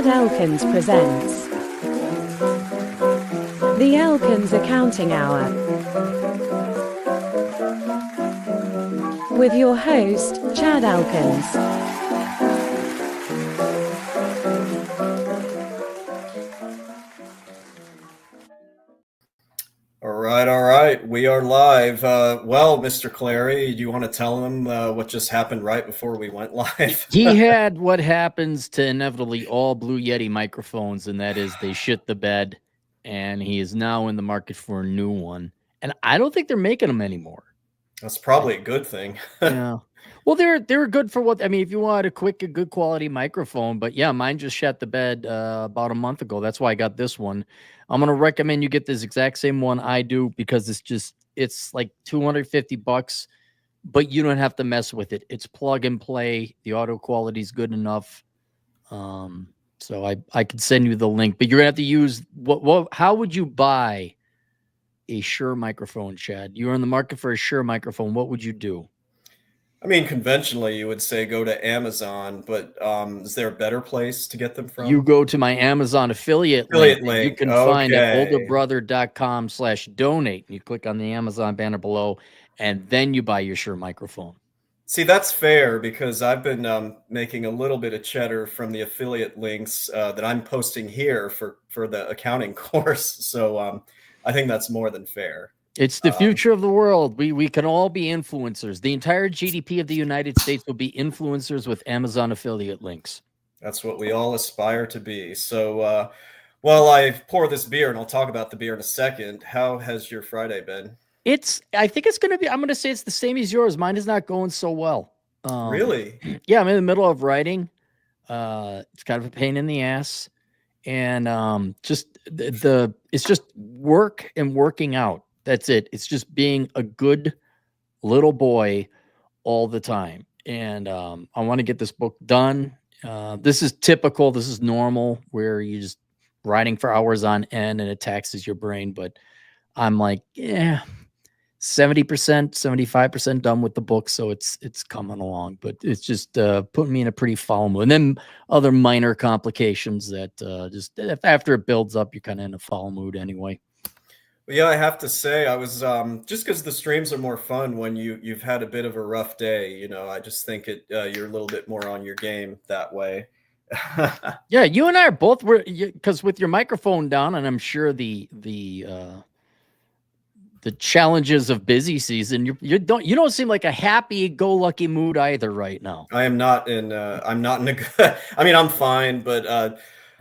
Chad Elkins presents the Elkins Accounting Hour with your host, Chad Elkins. All right. We are live. Well, Mr. Clary, do you want to tell them what just happened right before we went live? He had what happens to inevitably all Blue Yeti microphones, and that is they shit the bed, and he is now in the market for a new one. And I don't think they're making them anymore. That's probably a good thing. Yeah. Well, they're good for what I mean. If you want a good quality microphone, but yeah, mine just shut the bed about a month ago. That's why I got this one. I'm gonna recommend you get this exact same one I do because it's like $250, but you don't have to mess with it. It's plug and play. The audio quality is good enough. So I could send you the link, but you're gonna have to use how would you buy a Shure microphone, Chad? You're in the market for a Shure microphone. What would you do? I mean, conventionally, you would say go to Amazon, but is there a better place to get them from? You go to my Amazon affiliate link. You can find at olderbrother.com/donate. You click on the Amazon banner below, and then you buy your Shure microphone. See, that's fair because I've been making a little bit of cheddar from the affiliate links that I'm posting here for the accounting course. So I think that's more than fair. It's the future of the world. We can all be influencers. The entire GDP of the United States will be influencers with Amazon affiliate links. That's what we all aspire to be. So while I pour this beer, and I'll talk about the beer in a second, how has your Friday been? I think it's going to be, I'm going to say it's the same as yours. Mine is not going so well. Really? Yeah, I'm in the middle of writing. It's kind of a pain in the ass. And it's just work and working out. That's it. It's just being a good little boy all the time. And I want to get this book done. This is typical. This is normal where you're just writing for hours on end and it taxes your brain. But I'm like, 70%, 75% done with the book. So it's coming along, but it's just putting me in a pretty foul mood. And then other minor complications that just after it builds up, you're kind of in a foul mood anyway. Yeah, I have to say, I was just because the streams are more fun when you've had a bit of a rough day. You know, I just think you're a little bit more on your game that way. Yeah, you and I are both because with your microphone down, and I'm sure the challenges of busy season, you don't seem like a happy-go-lucky mood either right now. I'm not in a good. I mean, I'm fine, but.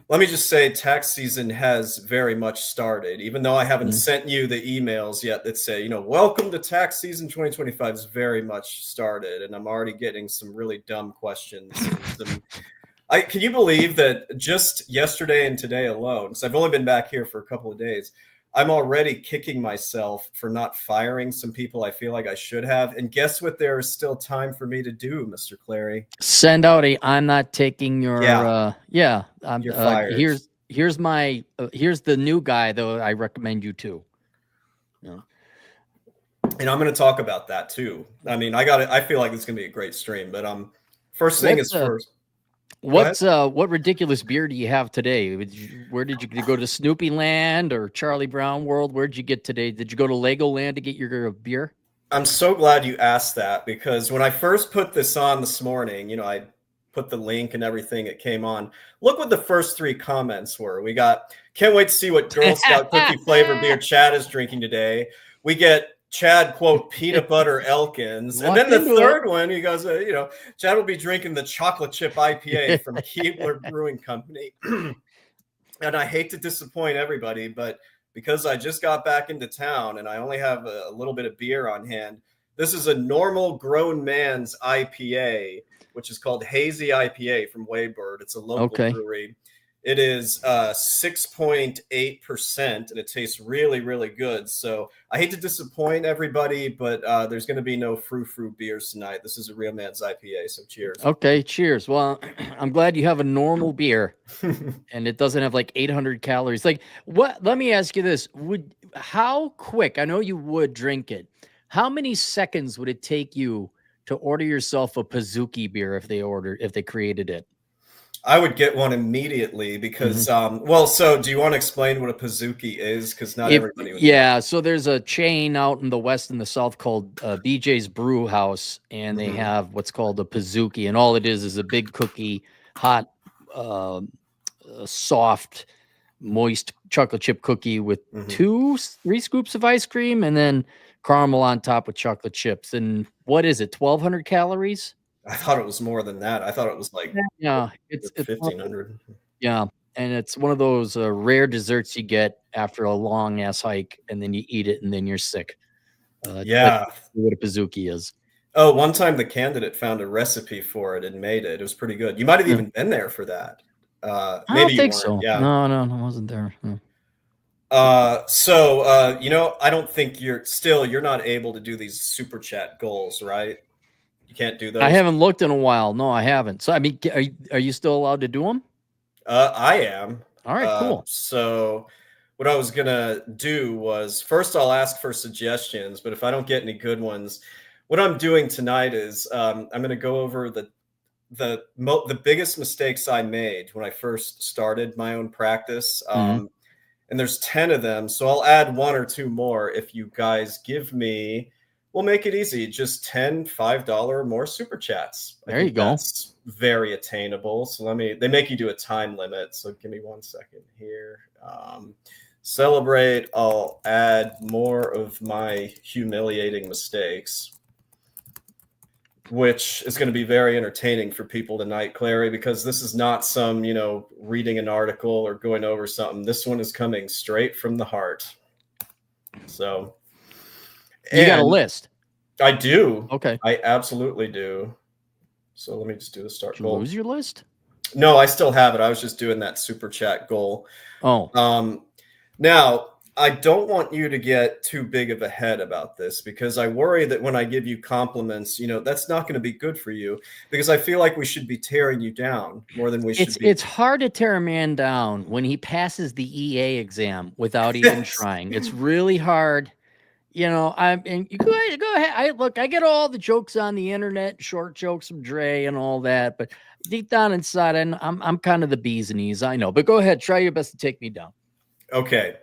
Let me just say tax season has very much started, even though I haven't sent you the emails yet that say, welcome to tax season 2025 is very much started. And I'm already getting some really dumb questions. Can you believe that just yesterday and today alone, because I've only been back here for a couple of days, I'm already kicking myself for not firing some people I feel like I should have. And guess what? There is still time for me to do, Mr. Clary. Send out I'm not taking your, you're fired. Here's the new guy though. I recommend you to. Yeah. And I'm going to talk about that too. I mean, I feel like it's going to be a great stream, but first thing is first. What ridiculous beer do you have today? Where did you go to Snoopy Land or Charlie Brown World? Where'd you get today? Did you go to Legoland to get your beer? I'm so glad you asked that because when I first put this on this morning, I put the link and everything. It came on. Look what the first 3 comments were. We got, can't wait to see what Girl Scout cookie flavor beer Chad is drinking today. We get Chad, quote, peanut butter Elkins. And then the third one, he goes, Chad will be drinking the chocolate chip IPA from Keebler Brewing Company. And I hate to disappoint everybody, but because I just got back into town and I only have a little bit of beer on hand, this is a normal grown man's IPA, which is called Hazy IPA from Waybird. It's a local brewery. It is 6.8%, and it tastes really, really good. So I hate to disappoint everybody, but there's going to be no frou-frou beers tonight. This is a real man's IPA, so cheers. Okay, cheers. Well, I'm glad you have a normal beer, and it doesn't have like 800 calories. Like, what? Let me ask you this: how quick? I know you would drink it. How many seconds would it take you to order yourself a pazooki beer if they created it? I would get one immediately because, well, so do you want to explain what a pazooki is? Because not everybody would know. Yeah, so there's a chain out in the west and the south called BJ's Brew House, and they have what's called a pazooki, and all it is a big cookie, hot, soft, moist chocolate chip cookie with 3 scoops of ice cream, and then caramel on top with chocolate chips. And what is it? 1,200 calories? I thought it was more than that. I thought it was like it's 1,500. Yeah, and it's one of those rare desserts you get after a long ass hike, and then you eat it, and then you're sick. Yeah, that's what a pazooki is. Oh, one time the candidate found a recipe for it and made it. It was pretty good. You might have even been there for that. I maybe don't you think weren't. so. Yeah. No, I wasn't there. No. I don't think you're not able to do these super chat goals, right? You can't do those. I haven't looked in a while. No, I haven't. So I mean, are you still allowed to do them? I am. All right, cool. So what I was gonna do was first I'll ask for suggestions, but if I don't get any good ones, what I'm doing tonight is I'm gonna go over the biggest mistakes I made when I first started my own practice. And there's 10 of them. So I'll add 1 or 2 more if you guys give me, we'll make it easy. Just 10 $5 or more super chats. There you go. That's very attainable. So they make you do a time limit. So give me 1 second here. Celebrate. I'll add more of my humiliating mistakes, which is going to be very entertaining for people tonight, Clary, because this is not some, reading an article or going over something. This one is coming straight from the heart. So you got a list? I do. Okay. I absolutely do. So let me just do the start Did you goal. lose your list? No, I still have it. I was just doing that super chat goal. Oh. Now, I don't want you to get too big of a head about this because I worry that when I give you compliments, that's not going to be good for you because I feel like we should be tearing you down more than we should be. It's hard to tear a man down when he passes the EA exam without even trying. It's really hard. And you go ahead. I get all the jokes on the internet, short jokes from Dre and all that, but deep down inside, I'm kind of the bee's knees. I know, but go ahead, try your best to take me down. Okay.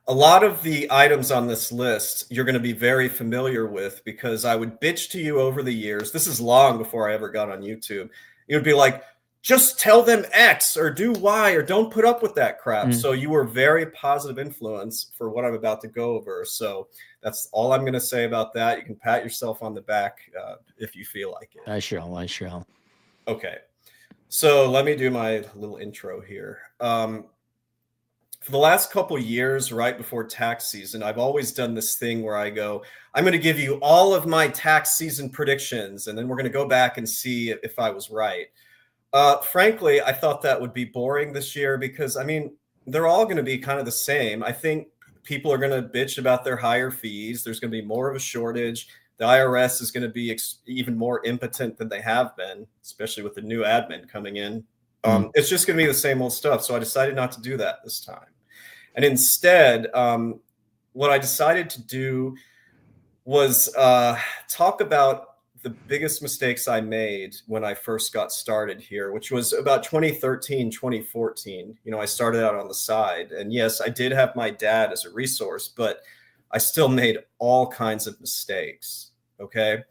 A lot of the items on this list you're going to be very familiar with because I would bitch to you over the years. This is long before I ever got on YouTube. It would be like, just tell them X or do Y or don't put up with that crap. So you were very positive influence for what I'm about to go over. So that's all I'm going to say about that. You can pat yourself on the back if you feel like it. I shall. Okay. So let me do my little intro here. For the last couple years, right before tax season, I've always done this thing where I go, I'm going to give you all of my tax season predictions, and then we're going to go back and see if I was right. Frankly, I thought that would be boring this year because, they're all going to be kind of the same. I think people are going to bitch about their higher fees. There's going to be more of a shortage. The IRS is going to be even more impotent than they have been, especially with the new admin coming in. It's just going to be the same old stuff. So I decided not to do that this time. And instead, what I decided to do was talk about the biggest mistakes I made when I first got started here, which was about 2013, 2014. I started out on the side. And yes, I did have my dad as a resource, but I still made all kinds of mistakes. Okay.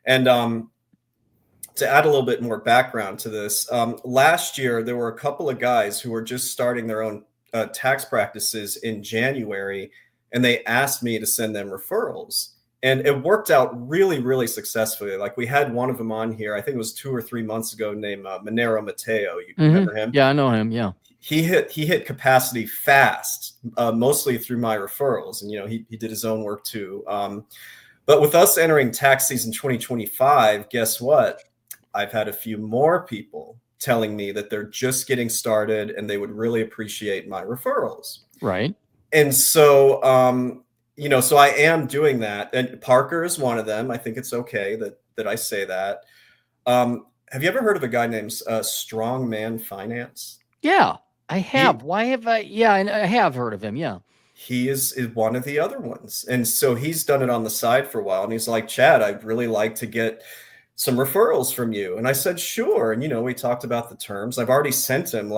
And to add a little bit more background to this, last year, there were a couple of guys who were just starting their own tax practices in January, and they asked me to send them referrals. And it worked out really, really successfully. Like we had one of them on here, I think it was 2 or 3 months ago, named Monero Mateo. You remember him? Yeah, I know him. Yeah. He hit capacity fast, mostly through my referrals. And, he did his own work too. But with us entering tax season 2025, guess what? I've had a few more people telling me that they're just getting started and they would really appreciate my referrals. Right. And so, so I am doing that. And Parker is one of them. I think it's okay that I say that. Have you ever heard of a guy named Strongman Finance? Yeah, I have. Why have I? Yeah, I have heard of him. Yeah. He is one of the other ones. And so he's done it on the side for a while. And he's like, Chad, I'd really like to get some referrals from you. And I said, sure. And, we talked about the terms. I've already sent him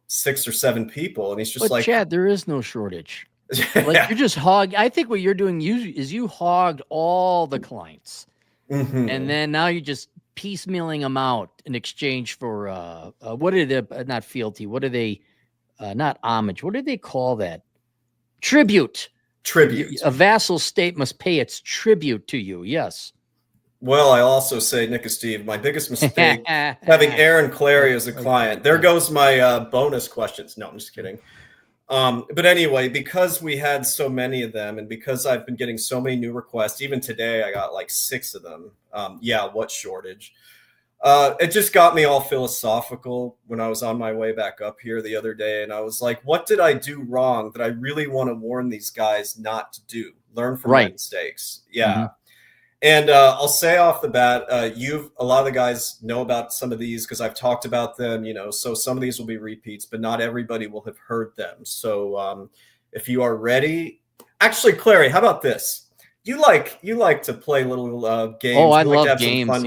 6 or 7 people. And he's just But like, Chad, there is no shortage. Like you just hog. I think what you're doing is you hogged all the clients. And then now you're just piecemealing them out in exchange for what are they? Not fealty. What are they? Not homage. What do they call that? Tribute. A vassal state must pay its tribute to you. Yes. Well, I also say, Nick and Steve, my biggest mistake having Aaron Clary as a client. There goes my bonus questions. No, I'm just kidding. But anyway, because we had so many of them, and because I've been getting so many new requests, even today I got 6 of them. What shortage? It just got me all philosophical when I was on my way back up here the other day. And I was like, what did I do wrong that I really want to warn these guys not to do? Learn from my mistakes. Yeah. Mm-hmm. And I'll say off the bat, a lot of the guys know about some of these because I've talked about them, so some of these will be repeats, but not everybody will have heard them. So if you are ready, actually, Clary, how about this? You like to play little games. Oh, I love games.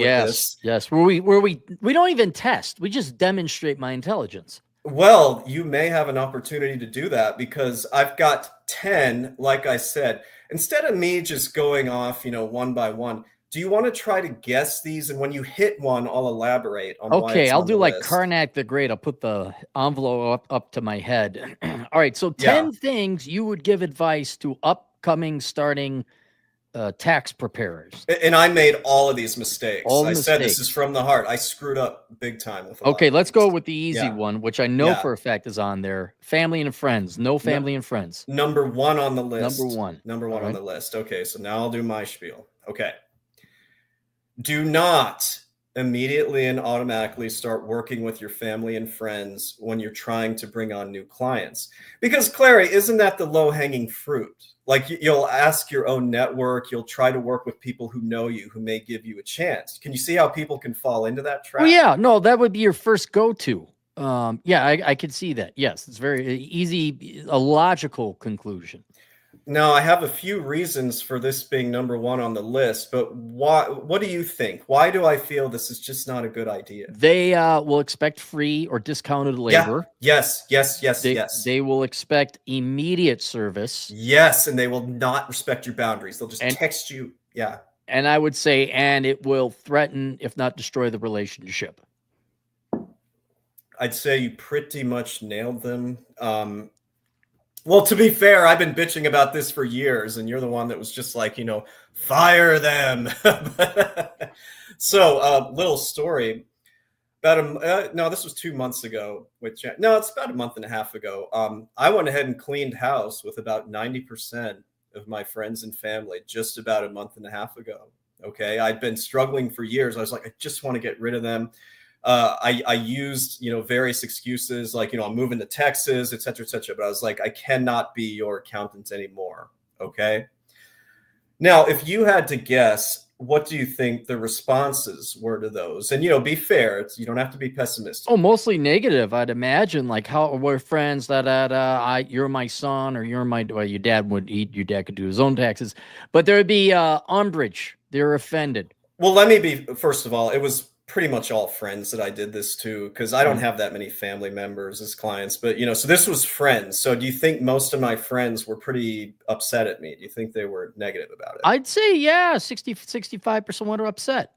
Yes. Where we don't even test. We just demonstrate my intelligence. Well, you may have an opportunity to do that because I've got 10, like I said. Instead of me just going off, one by one, do you want to try to guess these? And when you hit one, I'll elaborate on why it's I'll on do the like list. Karnak the Great. I'll put the envelope up to my head. All right. So 10 things you would give advice to upcoming starting tax preparers. And I made all of these mistakes. I said this is from the heart. I screwed up big time with let's go with the easy one, which I know for a fact is on there. Family and friends. No family and friends. Number 1 on the list. Number one on the list. Okay, so now I'll do my spiel. Okay. Do not immediately and automatically start working with your family and friends when you're trying to bring on new clients. Because, Clary, isn't that the low-hanging fruit? Like, you'll ask your own network, you'll try to work with people who know you, who may give you a chance. Can you see how people can fall into that trap? Well, yeah, no, that would be your first go-to. I could see that. Yes, it's very easy, a logical conclusion. Now, I have a few reasons for this being number 1 on the list, but what do you think? Why do I feel this is just not a good idea? They will expect free or discounted labor. Yeah. Yes. They will expect immediate service. Yes, and they will not respect your boundaries. They'll just text you. Yeah. And I would say, and it will threaten, if not destroy, the relationship. I'd say you pretty much nailed them. Well, to be fair, I've been bitching about this for years, and you're the one that was just like, fire them. So, little story. This was 2 months ago. It's about a month and a half ago. I went ahead and cleaned house with about 90% of my friends and family just about a month and a half ago. Okay, I'd been struggling for years. I was like, I just want to get rid of them. I used, various excuses like, I'm moving to Texas, et cetera, but I was like, I cannot be your accountant anymore. Okay. Now, if you had to guess, what do you think the responses were to those? And, be fair. You don't have to be pessimistic. Oh, mostly negative. I'd imagine like how we're friends you're my son or you're my, well, your dad could do his own taxes, but there would be umbrage. They're offended. Well, let me be, first of all, it was pretty much all friends that I did this to because I don't have that many family members as clients, but so this was friends. So do you think most of my friends were pretty upset at me? Do you think they were negative about it? I'd say 65% are upset.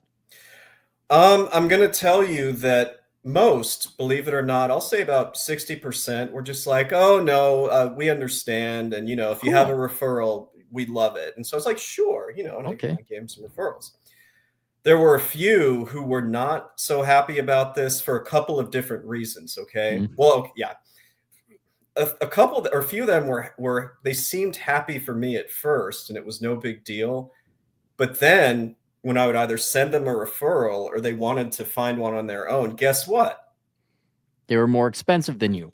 I'm going to tell you that most, believe it or not, I'll say about 60% were just like, oh no, we understand. And if you have a referral, we'd love it. And so I was like, sure, and I gave them some referrals. There were a few who were not so happy about this for a couple of different reasons. Okay. Mm-hmm. Well, yeah. A few of them were they seemed happy for me at first and it was no big deal. But then when I would either send them a referral or they wanted to find one on their own, guess what? They were more expensive than you.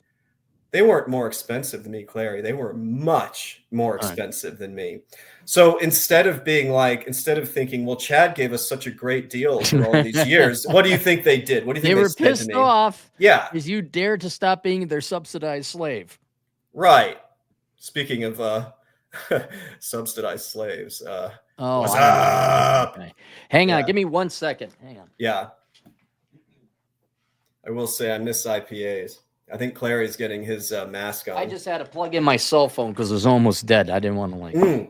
They weren't more expensive than me, Clary. They were much more expensive than me. So instead of thinking, well, Chad gave us such a great deal for all these years, what do you think they did? What do you think they were pissed off? Yeah. Because you dared to stop being their subsidized slave. Right. Speaking of subsidized slaves, Oh, What's I don't know. up? Okay. Hang on. Yeah. Give me 1 second. Hang on. Yeah. I will say I miss IPAs. I think Clary's getting his mask on. I just had to plug in my cell phone because it was almost dead. I didn't want to like. Mm.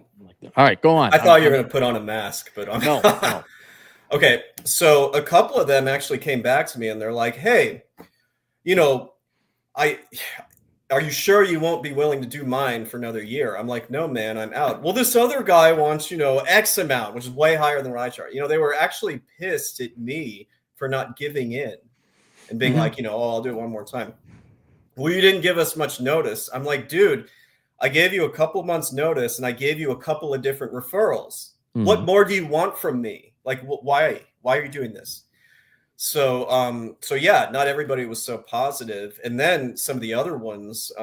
All right, go on. I thought you were going to put on a mask, but I'm no. Okay, so a couple of them actually came back to me and they're like, "Hey, you know, are you sure you won't be willing to do mine for another year?" I'm like, "No, man, I'm out." Well, this other guy wants, X amount, which is way higher than what I charge. They were actually pissed at me for not giving in and being like, "Oh, I'll do it one more time." Well, you didn't give us much notice. I'm like, dude, I gave you a couple months notice and I gave you a couple of different referrals. What more do you want from me? Like, why are you doing this? So yeah, not everybody was so positive. And then some of the other ones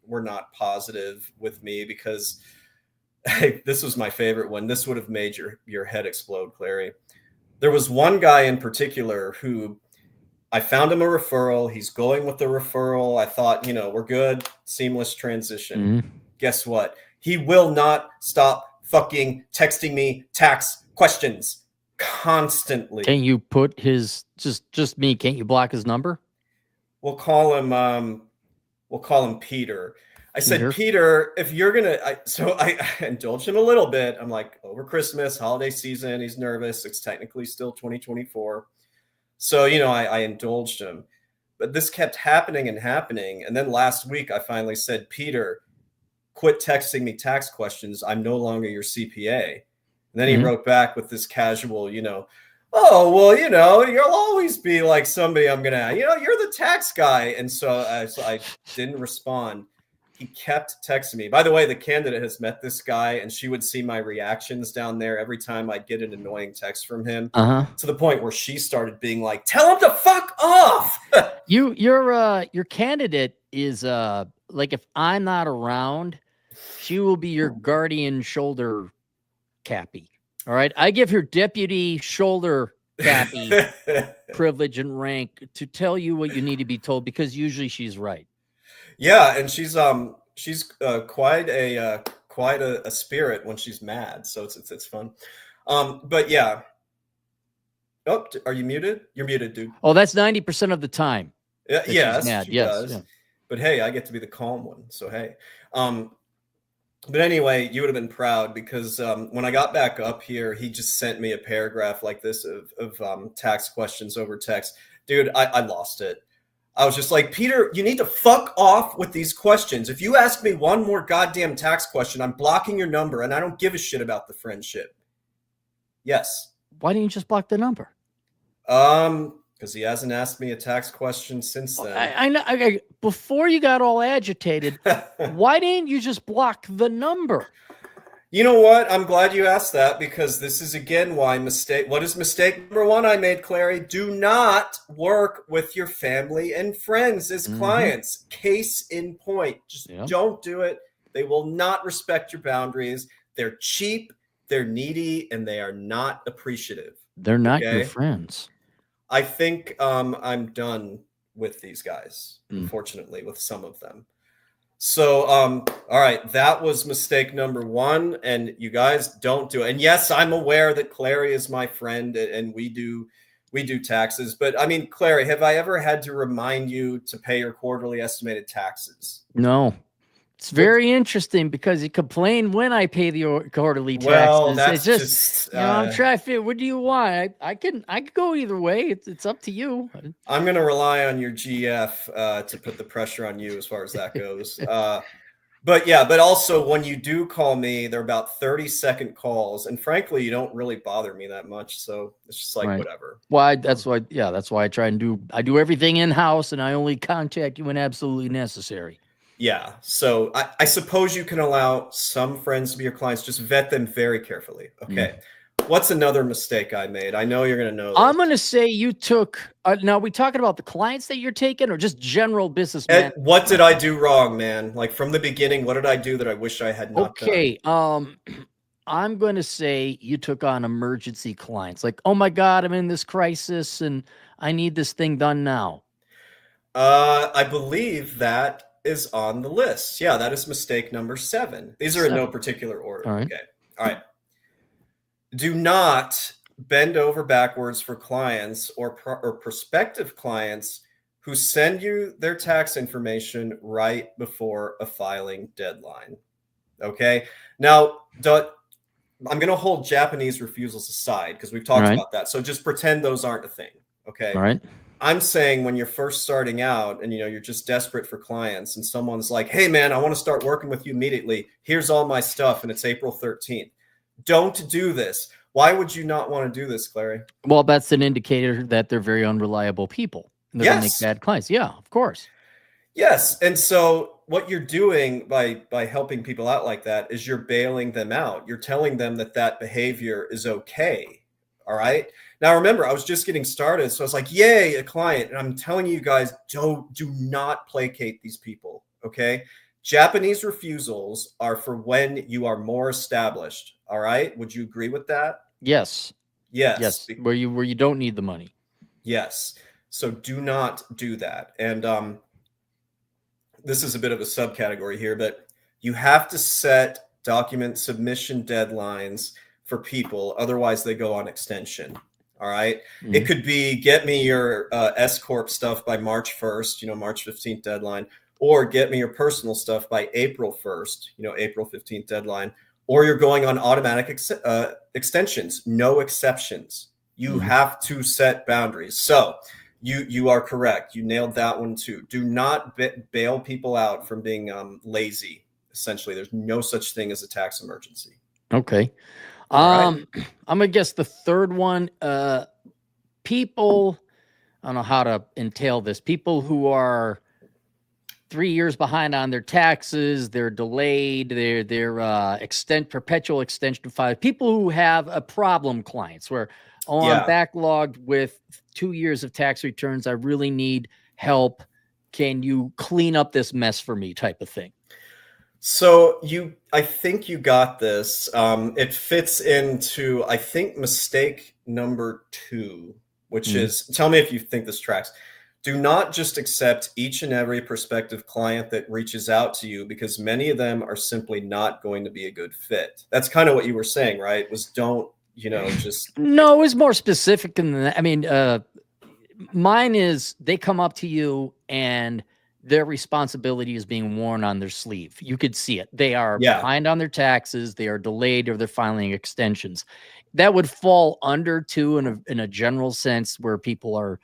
were not positive with me because this was my favorite one. This would have made your head explode, Clary. There was one guy in particular who I found him a referral. He's going with the referral. I thought, we're good. Seamless transition. Guess what? He will not stop fucking texting me tax questions constantly. Can you put his just me? Can't you block his number? We'll call him Peter. I said, Peter, if you're gonna, so I indulged him a little bit. I'm like, over Christmas, holiday season, he's nervous. It's technically still 2024. So, I indulged him, but this kept happening and happening. And then last week I finally said, Peter, quit texting me tax questions. I'm no longer your CPA. And then he wrote back with this casual, oh, well, you'll always be like somebody I'm going to, you're the tax guy. And so I didn't respond. He kept texting me. By the way, the candidate has met this guy and she would see my reactions down there every time I'd get an annoying text from him to the point where she started being like, tell him to fuck off. Your candidate is like, if I'm not around, she will be your guardian shoulder cappy. All right. I give her deputy shoulder cappy privilege and rank to tell you what you need to be told because usually she's right. Yeah, and she's quite a spirit when she's mad, so it's fun. But yeah. Oh, are you muted? You're muted, dude. Oh, that's 90% of the time. Yeah, yes, mad. She does. Yeah. But hey, I get to be the calm one, so hey. But anyway, you would have been proud because when I got back up here, he just sent me a paragraph like this of tax questions over text. Dude, I lost it. I was just like, Peter, you need to fuck off with these questions. If you ask me one more goddamn tax question, I'm blocking your number and I don't give a shit about the friendship. Yes. Why didn't you just block the number? Because he hasn't asked me a tax question since then. I know. Before you got all agitated, why didn't you just block the number? You know what? I'm glad you asked that because this is again why what is mistake number one I made, Clary? Do not work with your family and friends as clients. Case in point. Just don't do it. They will not respect your boundaries. They're cheap, they're needy, and they are not appreciative. They're not your friends. I think I'm done with these guys, unfortunately, with some of them. So, all right, that was mistake number one, and you guys don't do it. And yes, I'm aware that Clary is my friend, and we do taxes. But I mean, Clary, have I ever had to remind you to pay your quarterly estimated taxes? No. It's very interesting because you complain when I pay the quarterly taxes. Well, that's just I'm trying to figure. What do you want? I can go either way. It's up to you. I'm going to rely on your GF to put the pressure on you as far as that goes. But also when you do call me, they're about 30-second calls, and frankly, you don't really bother me that much. So it's just like whatever. Well, that's why I try and do everything in house, and I only contact you when absolutely necessary. Yeah. So I suppose you can allow some friends to be your clients. Just vet them very carefully. Okay. What's another mistake I made? I know you're going to know. I'm going to say you took, now are we talking about the clients that you're taking or just general business? What did I do wrong, man? Like from the beginning, what did I do that I wish I had not done? I'm going to say you took on emergency clients. Like, oh my God, I'm in this crisis and I need this thing done now. I believe that is on the list. Yeah, that is mistake number 7. These are in no particular order. All right. Okay. All right. Do not bend over backwards for clients or prospective clients who send you their tax information right before a filing deadline. Okay. Now, I'm going to hold Japanese refusals aside because we've talked about that. So just pretend those aren't a thing. Okay. All right. I'm saying when you're first starting out and you're just desperate for clients and someone's like, hey man, I want to start working with you immediately. Here's all my stuff and it's April 13th. Don't do this. Why would you not want to do this, Clary? Well, that's an indicator that they're very unreliable people. They're going to make bad clients. Yeah, of course. Yes. And so what you're doing by helping people out like that is you're bailing them out. You're telling them that behavior is okay. All right. Now, remember, I was just getting started. So I was like, yay, a client. And I'm telling you guys, do not placate these people. Okay. Japanese refusals are for when you are more established. All right. Would you agree with that? Yes. Yes. Where you don't need the money. Yes. So do not do that. And this is a bit of a subcategory here, but you have to set document submission deadlines for people. Otherwise, they go on extension. All right. Mm-hmm. It could be get me your S Corp stuff by March 1st, March 15th deadline, or get me your personal stuff by April 1st, April 15th deadline, or you're going on automatic extensions, no exceptions. You have to set boundaries. So you are correct. You nailed that one too. Do not bail people out from being lazy. Essentially, there's no such thing as a tax emergency. Okay. Right. I'm gonna guess the third one. People, I don't know how to entail this. People who are 3 years behind on their taxes, they're delayed, they're perpetual extension of files. People who have a problem clients where I'm backlogged with 2 years of tax returns. I really need help. Can you clean up this mess for me? Type of thing. So I think you got this. It fits into, I think, mistake number 2, which is, tell me if you think this tracks. Do not just accept each and every prospective client that reaches out to you because many of them are simply not going to be a good fit. That's kind of what you were saying, right? Was don't, just. No, it was more specific than that. I mean, mine is they come up to you and their responsibility is being worn on their sleeve. You could see it. They are behind on their taxes. They are delayed or they're filing extensions. That would fall under too in a general sense where people are,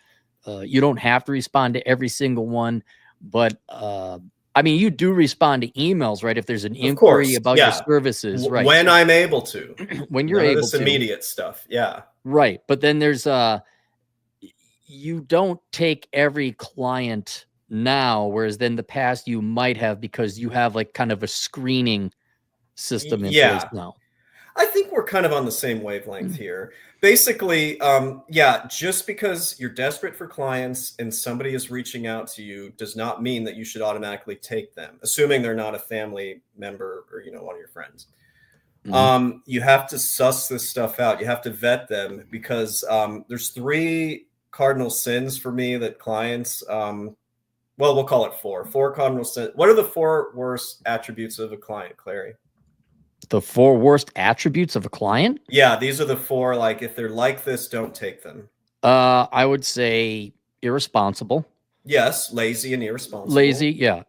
you don't have to respond to every single one, but I mean, you do respond to emails, right? If there's an inquiry about your services, right? When I'm able to, when you're able this to. Immediate stuff. Yeah. Right. But then there's, you don't take every client now, whereas in the past you might have because you have like kind of a screening system in place now. I think we're kind of on the same wavelength here. Basically, just because you're desperate for clients and somebody is reaching out to you does not mean that you should automatically take them, assuming they're not a family member or, one of your friends. You have to suss this stuff out. You have to vet them because there's 3 cardinal sins for me that clients, we'll call it 4 cardinal sins. What are the 4 worst attributes of a client, Clary? The 4 worst attributes of a client? Yeah, these are the 4, like, if they're like this, don't take them. I would say irresponsible. Yes, lazy and irresponsible. Lazy, yeah.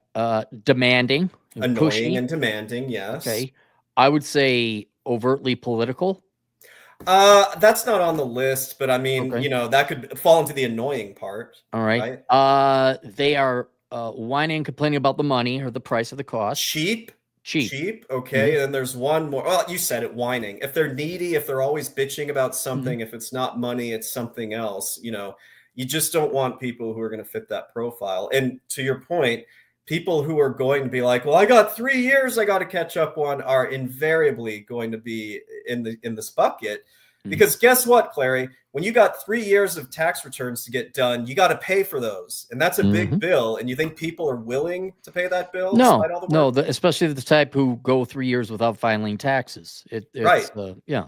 Demanding. Annoying pushy. And demanding, yes. Okay. I would say overtly political. That's not on the list, but I mean, that could fall into the annoying part. All right. They are whining, complaining about the money or the price of the cost. Cheap. Okay. And then there's one more. Oh, you said it, whining. If they're needy, if they're always bitching about something, if it's not money, it's something else, you just don't want people who are going to fit that profile. And to your point, people who are going to be like, well, I got 3 years I got to catch up on are invariably going to be in this bucket. Because guess what, Clary? When you got 3 years of tax returns to get done, you got to pay for those. And that's a big bill. And you think people are willing to pay that bill? No, especially the type who go 3 years without filing taxes. Right. Yeah.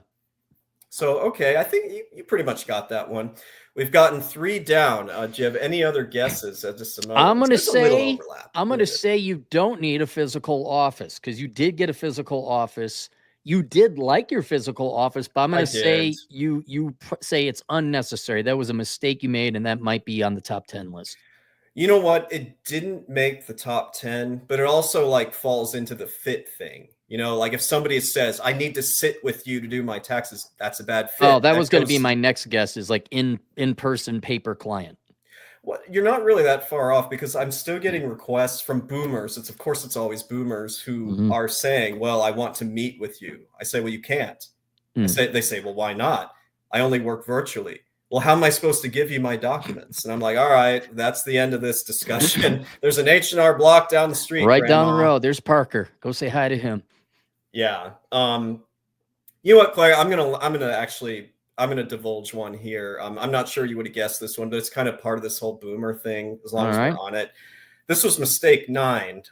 So, okay, I think you pretty much got that one. We've gotten 3 down. Do you have any other guesses? I'm going to say you don't need a physical office because you did get a physical office. You did like your physical office, but I'm going I to say did. you say it's unnecessary. That was a mistake you made, and that might be on the top 10 list. You know what? It didn't make the top 10, but it also like falls into the fit thing. Like if somebody says, I need to sit with you to do my taxes, that's a bad fit. Oh, that was going to be goes- my next guess, is like in-person paper client. Well, you're not really that far off, because I'm still getting requests from boomers. Of course, it's always boomers who are saying, well, I want to meet with you. I say, well, you can't. They say, well, why not? I only work virtually. Well, how am I supposed to give you my documents? And I'm like, all right, that's the end of this discussion. There's an H&R Block down the street. Right Grandma. down the road. There's Parker. Go say hi to him. Yeah. You know what, Claire? I'm gonna divulge one here. I'm not sure you would have guessed this one, but it's kind of part of this whole boomer thing, as long as we're on it. This was mistake 9.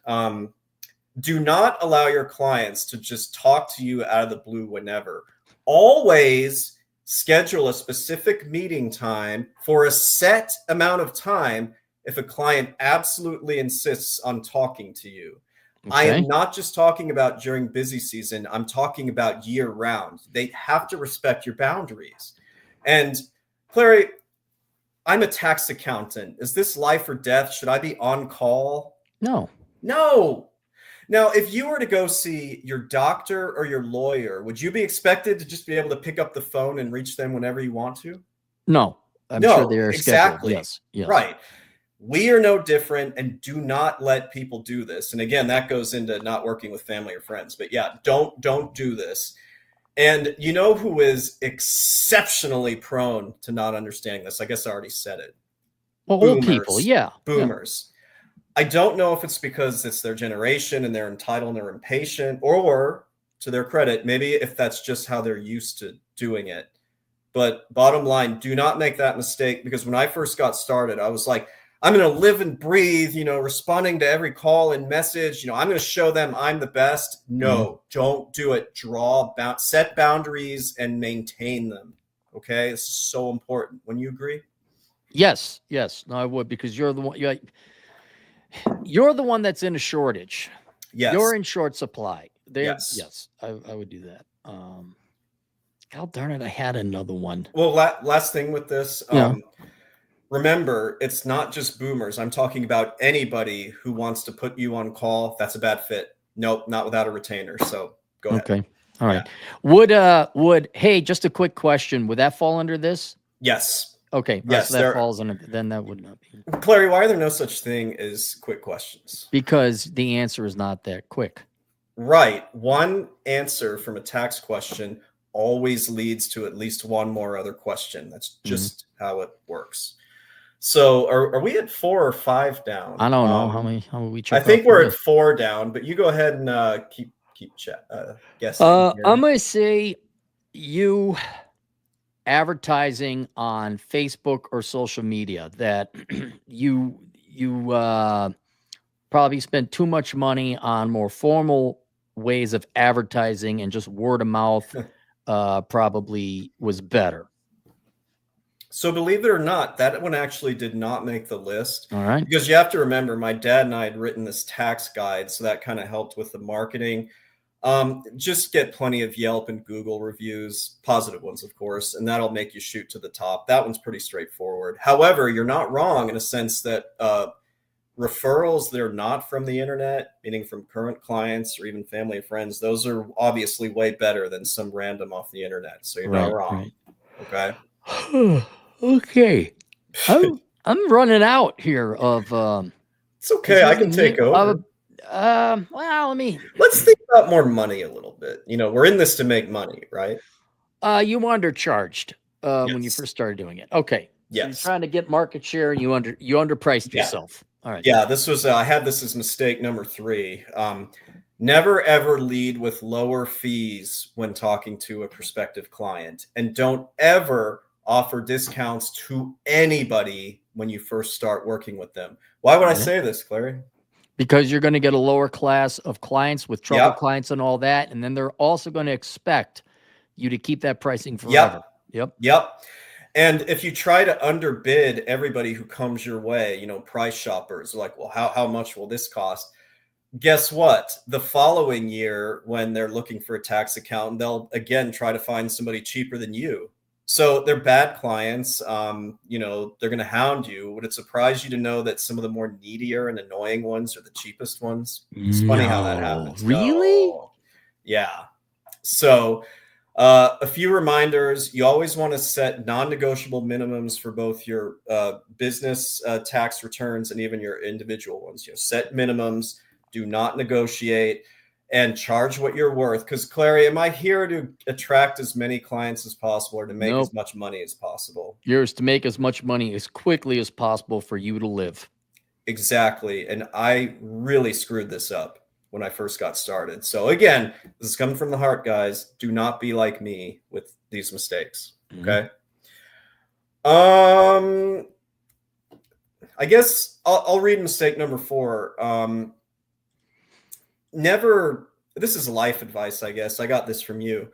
Do not allow your clients to just talk to you out of the blue whenever. Always schedule a specific meeting time for a set amount of time if a client absolutely insists on talking to you. I am not just talking about during busy season. I'm talking about year round. They have to respect your boundaries. And Clary, I'm a tax accountant. Is this life or death? Should I be on call? No. Now, if you were to go see your doctor or your lawyer, would you be expected to just be able to pick up the phone and reach them whenever you want to? No. I'm sure they're exactly. Scheduled. Yes. Right. We are no different, and do not let people do this. And again, that goes into not working with family or friends. But yeah, don't do this. And you know who is exceptionally prone to not understanding this? I guess I already said it. Well, old people, yeah. Boomers. I don't know if it's because it's their generation and they're entitled and they're impatient, or to their credit, maybe if that's just how they're used to doing it. But bottom line, do not make that mistake, because when I first got started, I was like, I'm going to live and breathe, responding to every call and message. I'm going to show them I'm the best. No, don't do it. Set boundaries and maintain them. Okay. This is so important. Wouldn't you agree? Yes. No, I would, because you're the one. You're the one that's in a shortage. Yes. You're in short supply. Yes. I would do that. God darn it. I had another one. Well, last thing with this. Remember, it's not just boomers. I'm talking about anybody who wants to put you on call. That's a bad fit. Nope, not without a retainer. So go ahead. Okay. All right. Yeah. Hey, just a quick question. Would that fall under this? Yes. Okay. Yes. So that falls under, then that would not be. Clary, why are there no such thing as quick questions? Because the answer is not that quick. Right. One answer from a tax question always leads to at least one more other question. That's just how it works. So are we at 4 or 5 down? I don't know how many we check. I think we're at 4 down, but you go ahead and keep guessing. I'm gonna say you advertising on Facebook or social media that you probably spend too much money on more formal ways of advertising, and just word of mouth probably was better. So believe it or not, that one actually did not make the list. All right. Because you have to remember, my dad and I had written this tax guide, so that kind of helped with the marketing. Just get plenty of Yelp and Google reviews, positive ones, of course, and that'll make you shoot to the top. That one's pretty straightforward. However, you're not wrong in a sense that referrals that are not from the internet, meaning from current clients or even family and friends, those are obviously way better than some random off the internet. So you're not wrong. Right. Okay. Okay. I'm running out here of it's okay, I can take over. Let's think about more money a little bit. We're in this to make money, right? You undercharged when you first started doing it. Okay. Yes. So you're trying to get market share, and you underpriced yourself. All right. Yeah, this was I had this as mistake number 3. Never ever lead with lower fees when talking to a prospective client, and don't ever offer discounts to anybody when you first start working with them. Why would I say this, Clary? Because you're going to get a lower class of clients with trouble clients and all that, and then they're also going to expect you to keep that pricing forever. Yep. And if you try to underbid everybody who comes your way, price shoppers are like, well, how much will this cost? guess what? The following year, when they're looking for a tax accountant, they'll again try to find somebody cheaper than you. So they're bad clients. You know, they're going to hound you. Would it surprise you to know that some of the more needier and annoying ones are the cheapest ones? It's funny how that happens. Really? No. Yeah. So a few reminders. You always want to set non-negotiable minimums for both your business tax returns and even your individual ones. You know, set minimums. Do not negotiate, and charge what you're worth. Because Clary, am I here to attract as many clients as possible or to make as much money as possible? Yours to make as much money as quickly as possible for you to live. Exactly. And I really screwed this up when I first got started. So again, this is coming from the heart, guys. Do not be like me with these mistakes. Okay. I guess I'll read mistake number 4. Never, this is life advice, I guess. I got this from you.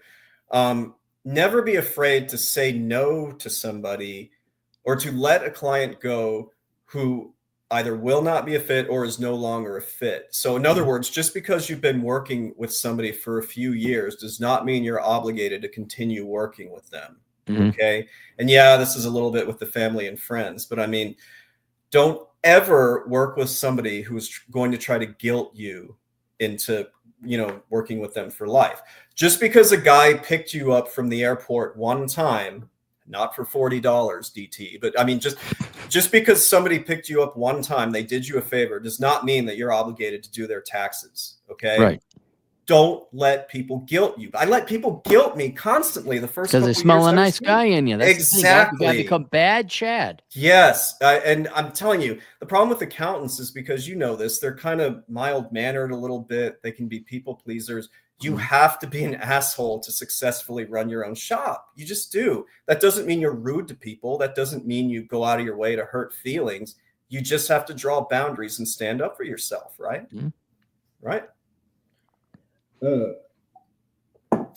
Never be afraid to say no to somebody or to let a client go who either will not be a fit or is no longer a fit. So in other words, just because you've been working with somebody for a few years does not mean you're obligated to continue working with them. Okay. And yeah, this is a little bit with the family and friends, but I mean, don't ever work with somebody who's going to try to guilt you into, you know, working with them for life. Just because a guy picked you up from the airport one time, not for $40 DT, but I mean, just because somebody picked you up one time, they did you a favor, does not mean that you're obligated to do their taxes. Okay. Right. Don't let people guilt you. I let people guilt me constantly the first couple because they smell years a nice guy in you. That's exactly. You got to become bad Chad. Yes. And I'm telling you, the problem with accountants is because you know this, they're kind of mild-mannered a little bit. They can be people pleasers. You have to be an asshole to successfully run your own shop. You just do. That doesn't mean you're rude to people. That doesn't mean you go out of your way to hurt feelings. You just have to draw boundaries and stand up for yourself, right? Right?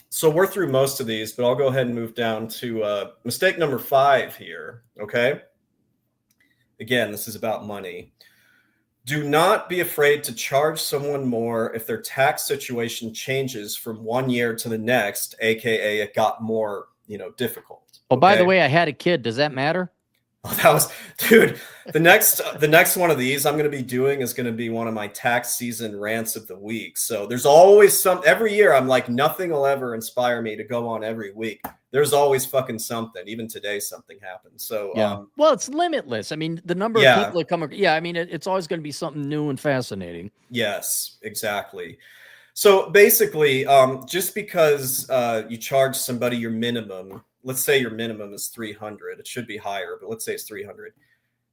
So we're through most of these, but I'll go ahead and move down to mistake number 5 here. Okay. Again, this is about money. Do not be afraid to charge someone more if their tax situation changes from one year to the next, aka it got more, you know, difficult. Oh, by the way, I had a kid. Does that matter? Oh, that was, dude. The next one of these I'm going to be doing is going to be one of my tax season rants of the week. So there's always every year I'm like, nothing will ever inspire me to go on every week. There's always fucking something. Even today, something happened. So yeah. Well, it's limitless. I mean, the number of people that come. Yeah, I mean, it's always going to be something new and fascinating. Yes, exactly. So basically, just because you charge somebody your minimum. Let's say your minimum is 300. It should be higher, but let's say it's 300.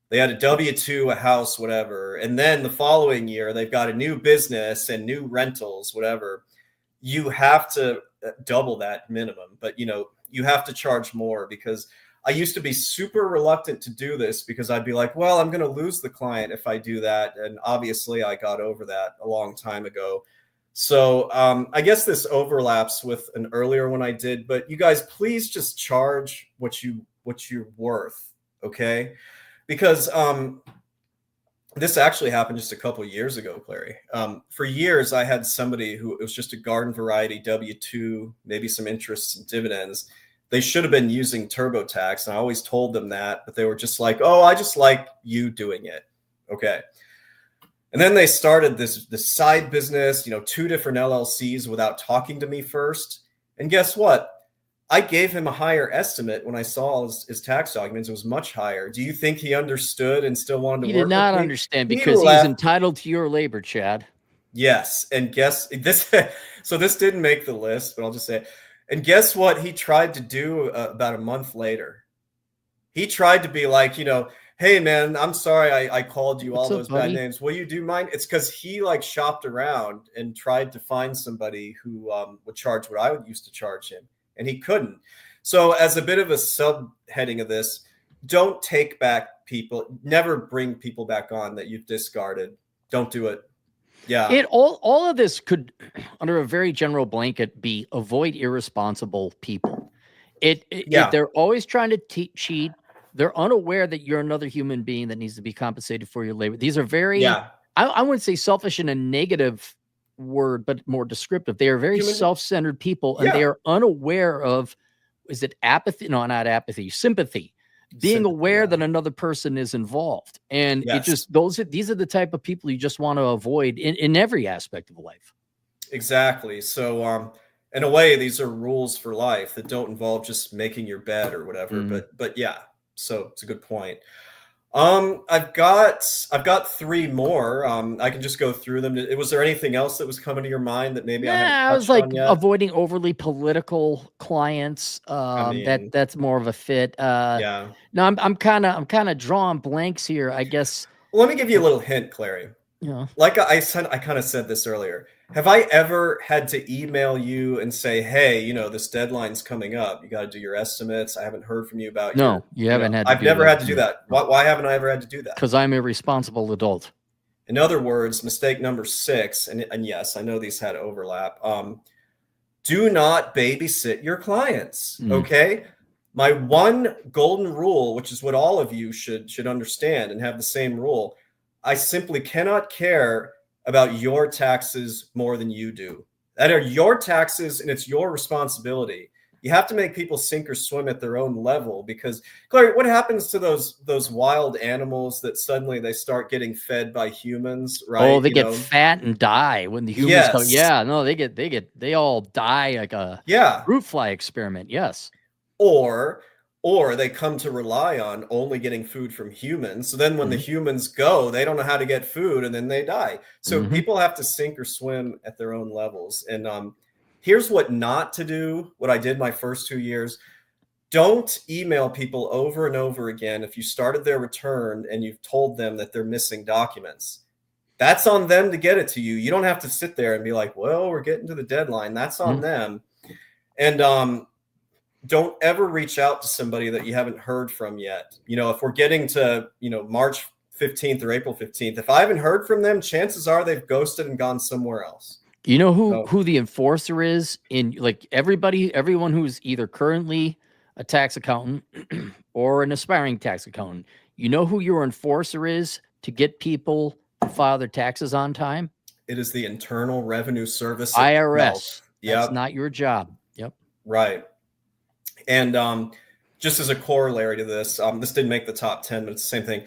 They had a W-2, a house, whatever. And then the following year, they've got a new business and new rentals, whatever. You have to double that minimum, but you know, you have to charge more because I used to be super reluctant to do this because I'd be like, well, I'm going to lose the client if I do that. And obviously I got over that a long time ago. So I guess this overlaps with an earlier one I did, but you guys, please just charge what you're worth, okay? Because this actually happened just a couple of years ago, Clary. For years, I had somebody who it was just a garden variety W-2, maybe some interest and dividends. They should have been using TurboTax, and I always told them that, but they were just like, "Oh, I just like you doing it." Okay. And then they started this side business, you know, 2 different LLCs without talking to me first. And guess what? I gave him a higher estimate when I saw his tax documents. It was much higher. Do you think he understood and still wanted to work with me? He did not understand because he's entitled to your labor, Chad. Yes. And guess this. So this didn't make the list, but I'll just say it. And guess what he tried to do about a month later? He tried to be like, you know, hey man, I'm sorry I called you all those bad names. Will you do mine? It's because he like shopped around and tried to find somebody who would charge what I would used to charge him, and he couldn't. So as a bit of a subheading of this, don't take back people. Never bring people back on that you've discarded. Don't do it. Yeah. All of this could, under a very general blanket, be avoid irresponsible people. They're always trying to cheat. They're unaware that you're another human being that needs to be compensated for your labor. These are very I wouldn't say selfish in a negative word, but more descriptive. They are very self-centered people, and they are unaware of, is it apathy? No, not apathy, sympathy. Being aware that another person is involved. And it just, these are the type of people you just want to avoid in every aspect of life. Exactly. So in a way, these are rules for life that don't involve just making your bed or whatever. But yeah, so it's a good point. I've got 3 more. I can just go through them. Was there anything else that was coming to your mind that maybe I haven't touched on yet? Avoiding overly political clients. That's more of a fit. Yeah. No, I'm kind of drawing blanks here, I guess. Well, let me give you a little hint, Clary. Yeah. Like I kind of said this earlier. Have I ever had to email you and say, hey, this deadline's coming up. You got to do your estimates. I haven't heard from you about you haven't had to I've never had to do that. Why haven't I ever had to do that? Because I'm a responsible adult. In other words, mistake number 6, and yes, I know these had overlap. Do not babysit your clients. Okay. My one golden rule, which is what all of you should understand and have the same rule. I simply cannot care about your taxes more than you do. That are your taxes, and it's your responsibility. You have to make people sink or swim at their own level, because, Clary, what happens to those wild animals that suddenly they start getting fed by humans, right? Oh, they get fat and die when the humans come. Yeah, no, they all die like a fruit fly experiment. Yes. Or they come to rely on only getting food from humans. So then when the humans go, they don't know how to get food, and then they die. So people have to sink or swim at their own levels. And here's what not to do, what I did my first 2 years. Don't email people over and over again if you started their return and you've told them that they're missing documents. That's on them to get it to you. You don't have to sit there and be like, well, we're getting to the deadline. That's on them. And don't ever reach out to somebody that you haven't heard from yet. If we're getting to, March 15th or April 15th, if I haven't heard from them, chances are they've ghosted and gone somewhere else. You know who the enforcer is in, like, everyone who's either currently a tax accountant or an aspiring tax accountant. You know who your enforcer is to get people to file their taxes on time? It is the Internal Revenue Service. IRS. That's not your job. Yep. Right. And just as a corollary to this, this didn't make the top 10, but it's the same thing.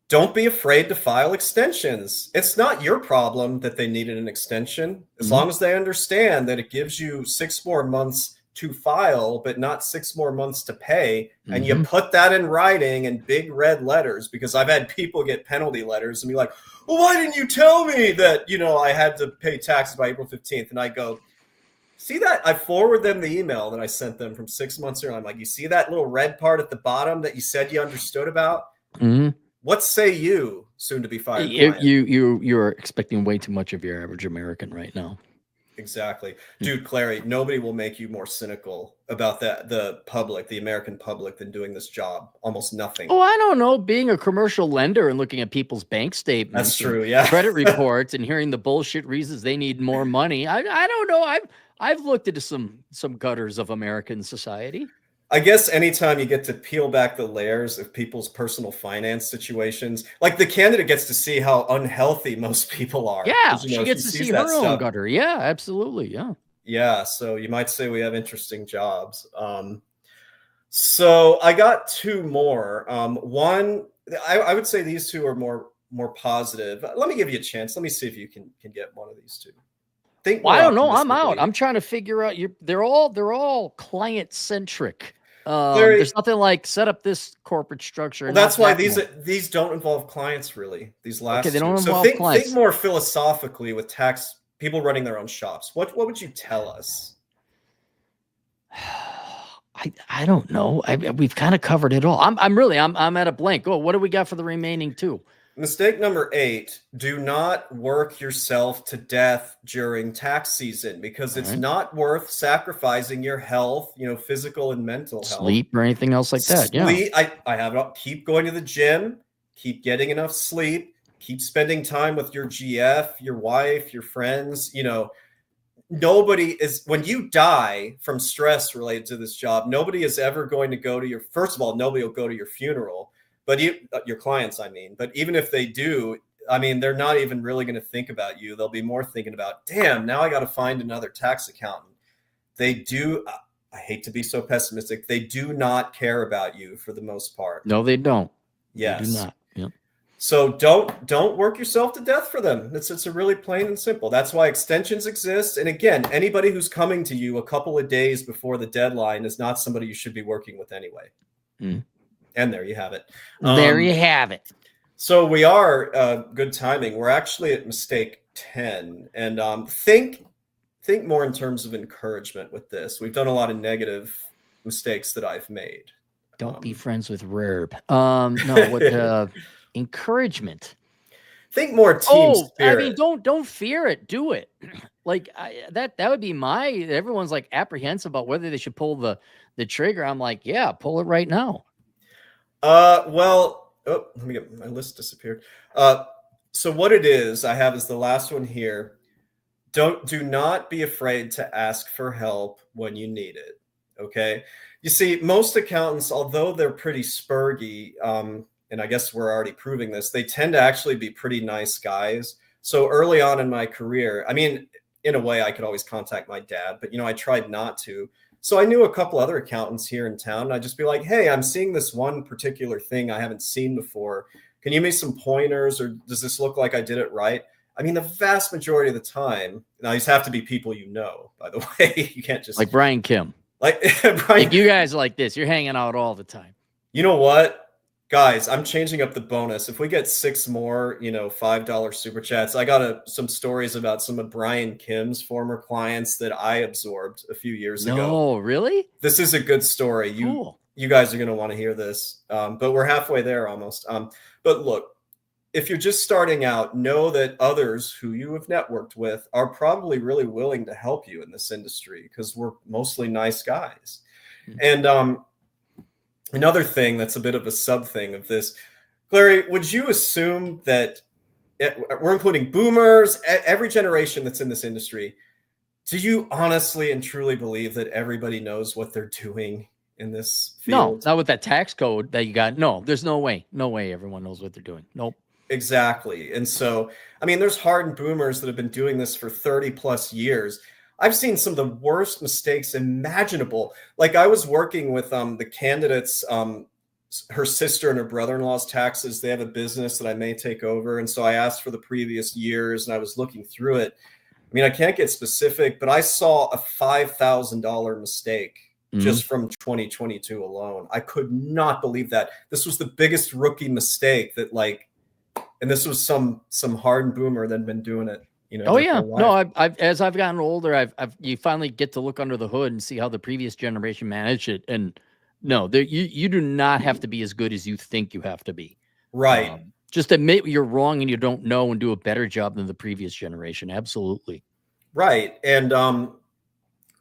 Don't be afraid to file extensions. It's not your problem that they needed an extension, as long as they understand that it gives you 6 more months to file, but not 6 more months to pay. And you put that in writing in big red letters, because I've had people get penalty letters and be like, well, why didn't you tell me that, I had to pay taxes by April 15th? And I go, see that? I forward them the email that I sent them from 6 months earlier. I'm like, you see that little red part at the bottom that you said you understood about? What say you, soon to be fired client? You're expecting way too much of your average American right now. Exactly. Dude, Clary, nobody will make you more cynical about the American public, than doing this job. Almost nothing. Oh, I don't know. Being a commercial lender and looking at people's bank statements, that's true. Yeah, credit reports, and hearing the bullshit reasons they need more money. I don't know. I've looked into some gutters of American society. I guess anytime you get to peel back the layers of people's personal finance situations, like the candidate gets to see how unhealthy most people are. Yeah, she gets to see her own gutter. Yeah, absolutely. Yeah. Yeah. So you might say we have interesting jobs. So I got 2 more. One, I would say these 2 are more positive. Let me give you a chance. Let me see if you can get one of these 2. I don't know. I'm out. I'm trying to figure out. They're all client centric. There's nothing like set up this corporate structure. Well, that's why these don't involve clients, really. These last they don't two. involve clients. Think more philosophically with tax people running their own shops. What would you tell us? I don't know. We've kind of covered it all. I'm at a blank. Oh, what do we got for the remaining 2? Mistake number 8, do not work yourself to death during tax season, because it's not worth sacrificing your health, physical and mental health. Sleep or anything else like that. Yeah. I have it. Keep going to the gym, keep getting enough sleep, keep spending time with your GF, your wife, your friends. Nobody is, when you die from stress related to this job, nobody is ever going to go to first of all, nobody will go to your funeral. But your clients, I mean, but even if they do, I mean, they're not even really going to think about you. They'll be more thinking about, damn, now I got to find another tax accountant. They do. I hate to be so pessimistic. They do not care about you for the most part. No, they don't. Yes. They do not. Yep. So don't work yourself to death for them. It's a really plain and simple. That's why extensions exist. And again, anybody who's coming to you a couple of days before the deadline is not somebody you should be working with anyway. Mm. And there you have it. There you have it. So we are good timing. We're actually at mistake 10. And think more in terms of encouragement with this. We've done a lot of negative mistakes that I've made. Don't be friends with Rerb. No, what encouragement. Think more team spirit. I mean, don't fear it. Do it. Like that would be everyone's like apprehensive about whether they should pull the trigger. I'm like, yeah, pull it right now. Well, let me get my list disappeared. So what it is I have is the last one here. Do not be afraid to ask for help when you need it. Okay. You see, most accountants, although they're pretty spurgy, and I guess we're already proving this, they tend to actually be pretty nice guys. So early on in my career, I mean, in a way I could always contact my dad, but I tried not to. So I knew a couple other accountants here in town. And I'd just be like, hey, I'm seeing this one particular thing I haven't seen before. Can you give me some pointers, or does this look like I did it right? I mean, the vast majority of the time, now these have to be people by the way. You can't just... Like Brian Kim. Like, Brian, like you guys are like this. You're hanging out all the time. You know what? Guys, I'm changing up the bonus. If we get 6 more, $5 super chats, I got some stories about some of Brian Kim's former clients that I absorbed a few years ago. No, really? This is a good story. Cool. You guys are going to want to hear this, but we're halfway there almost. But look, if you're just starting out, know that others who you have networked with are probably really willing to help you in this industry because we're mostly nice guys. Mm-hmm. And another thing that's a bit of a sub thing of this, Clary, would you assume that we're including boomers, every generation that's in this industry? Do you honestly and truly believe that everybody knows what they're doing in this field? No, not with that tax code that you got. No, there's no way. No way everyone knows what they're doing. Nope. Exactly. And so, I mean, there's hardened boomers that have been doing this for 30 plus years. I've seen some of the worst mistakes imaginable. Like I was working with the candidates, her sister and her brother-in-law's taxes. They have a business that I may take over. And so I asked for the previous years and I was looking through it. I mean, I can't get specific, but I saw a $5,000 mistake just from 2022 alone. I could not believe that. This was the biggest rookie mistake that and this was some hardened boomer that had been doing it. Oh yeah, no. I've as I've gotten older, you finally get to look under the hood and see how the previous generation managed it. And no, you do not have to be as good as you think you have to be. Right. Just admit you're wrong and you don't know, and do a better job than the previous generation. Absolutely. Right. And I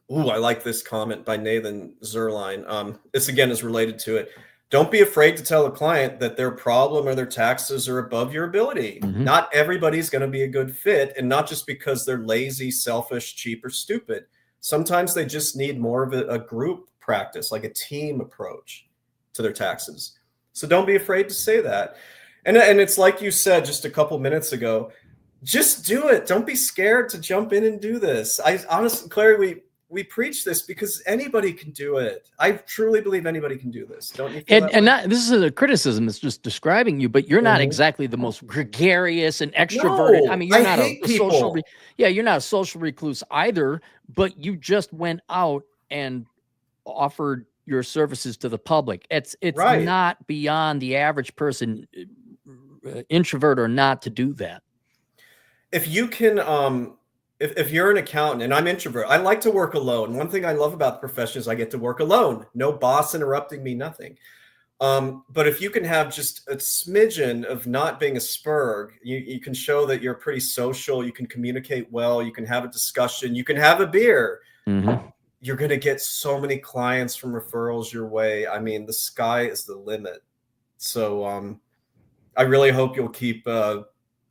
like this comment by Nathan Zerline. This again is related to it. Don't be afraid to tell a client that their problem or their taxes are above your ability. Mm-hmm. Not everybody's going to be a good fit, and not just because they're lazy, selfish, cheap, or stupid. Sometimes they just need more of a group practice, like a team approach to their taxes. So don't be afraid to say that. And it's like you said just a couple minutes ago, just do it. Don't be scared to jump in and do this. I honestly, Clary, we preach this because anybody can do it. I truly believe anybody can do this. Don't you feel and not, this isn't a criticism. It's just describing you, but you're not exactly the most gregarious and extroverted. No, I mean, you're not a social. You're not a social recluse either, but you just went out and offered your services to the public. It's right. Not beyond the average person, introvert or not, to do that. If you can, if you're an accountant, and I'm introvert, I like to work alone. One thing I love about the profession is I get to work alone. No boss interrupting me, nothing. But if you can have just a smidgen of not being a spurg, you can show that you're pretty social. You can communicate well. You can have a discussion. You can have a beer. Mm-hmm. You're going to get so many clients from referrals your way. I mean, the sky is the limit. So I really hope you'll keep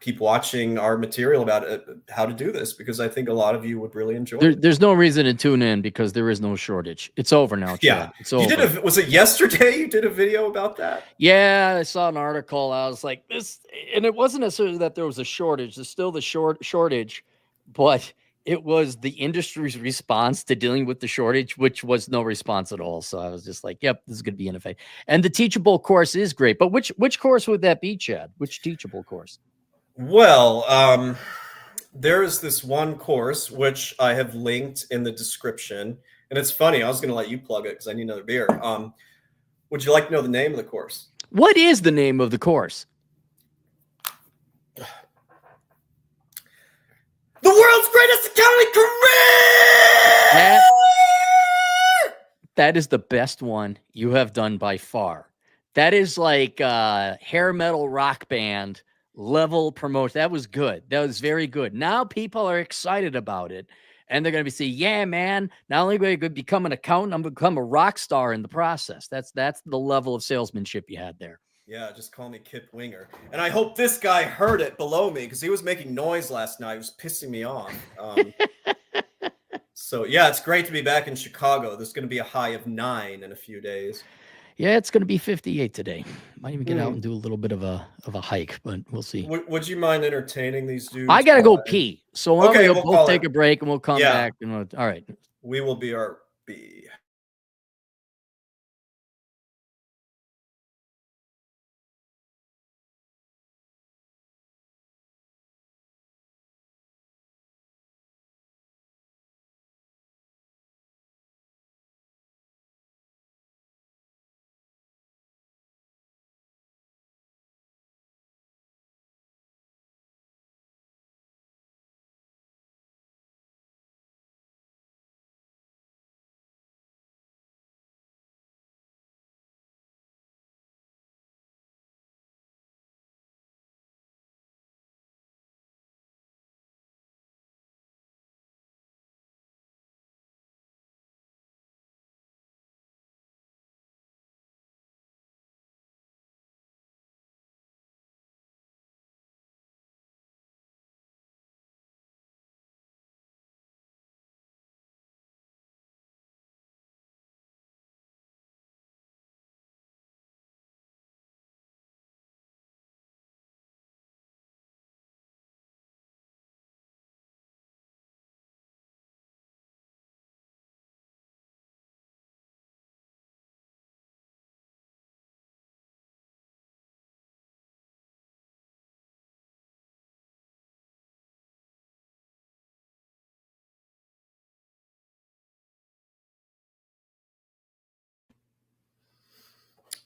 keep watching our material about how to do this, because I think a lot of you would really enjoy it. There's no reason to tune in because there is no shortage. It's over now, Chad. Yeah. It's over. You did was it yesterday you did a video about that? Yeah, I saw an article. I was like, this, and it wasn't necessarily that there was a shortage. There's still the shortage, but it was the industry's response to dealing with the shortage, which was no response at all. So I was just like, yep, this is going to be in effect. And the teachable course is great. But which course would that be, Chad? Which teachable course? Well, there is this one course which I have linked in the description, and it's funny. I was going to let you plug it because I need another beer. Would you like to know the name of the course? What is the name of the course? The world's greatest accounting career! That is the best one you have done by far. That is like hair metal rock band level promotion. That was good. That was very good. Now people are excited about it, and they're going to be saying, yeah, man, not only going to become an accountant, I'm going to become a rock star in the process. That's the level of salesmanship you had there. Yeah, just call me Kip Winger. And I hope this guy heard it below me, because he was making noise last night. It was pissing me off. So, yeah, it's great to be back in Chicago. There's going to be a high of 9 in a few days. Yeah, it's going to be 58 today. Might even get out and do a little bit of a hike, but we'll see. Would you mind entertaining these dudes? I got to go pee. So we'll both take a break and we'll come back. And all right. We will BRB.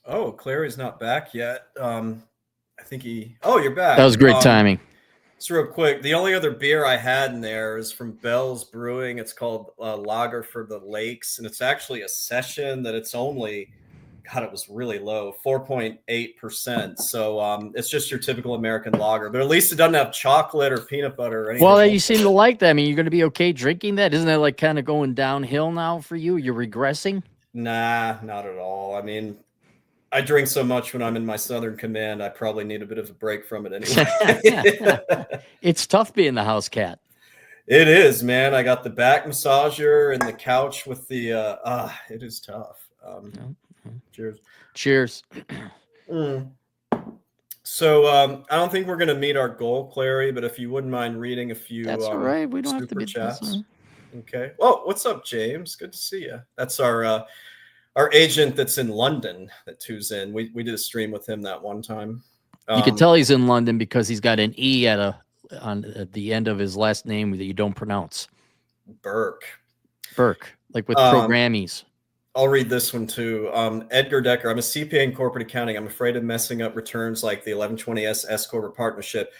Oh, Clary's not back yet. I think you're back. That was great timing. Just real quick, the only other beer I had in there is from Bell's Brewing. It's called Lager for the Lakes, and it's actually a session that it's only, God, it was really low, 4.8%. So it's just your typical American lager, but at least it doesn't have chocolate or peanut butter or anything. Well, you seem to like that. I mean, you're going to be okay drinking that? Isn't that like kind of going downhill now for you? You're regressing? Nah, not at all. I mean, I drink so much when I'm in my Southern Command, I probably need a bit of a break from it anyway. It's tough being the house cat. It is, man. I got the back massager and the couch with the, it is tough. Cheers. Cheers. So I don't think we're going to meet our goal, Clary, but if you wouldn't mind reading a few That's all right. We don't have to be chats. Okay. Well, what's up, James? Good to see you. That's our agent that's in London that tunes in. We did a stream with him that one time. You can tell he's in London because he's got an E at the end of his last name that you don't pronounce. Burke, like with programmies. I'll read this one too. Edgar Decker. I'm a CPA in corporate accounting. I'm afraid of messing up returns like the 1120S S corporate partnership.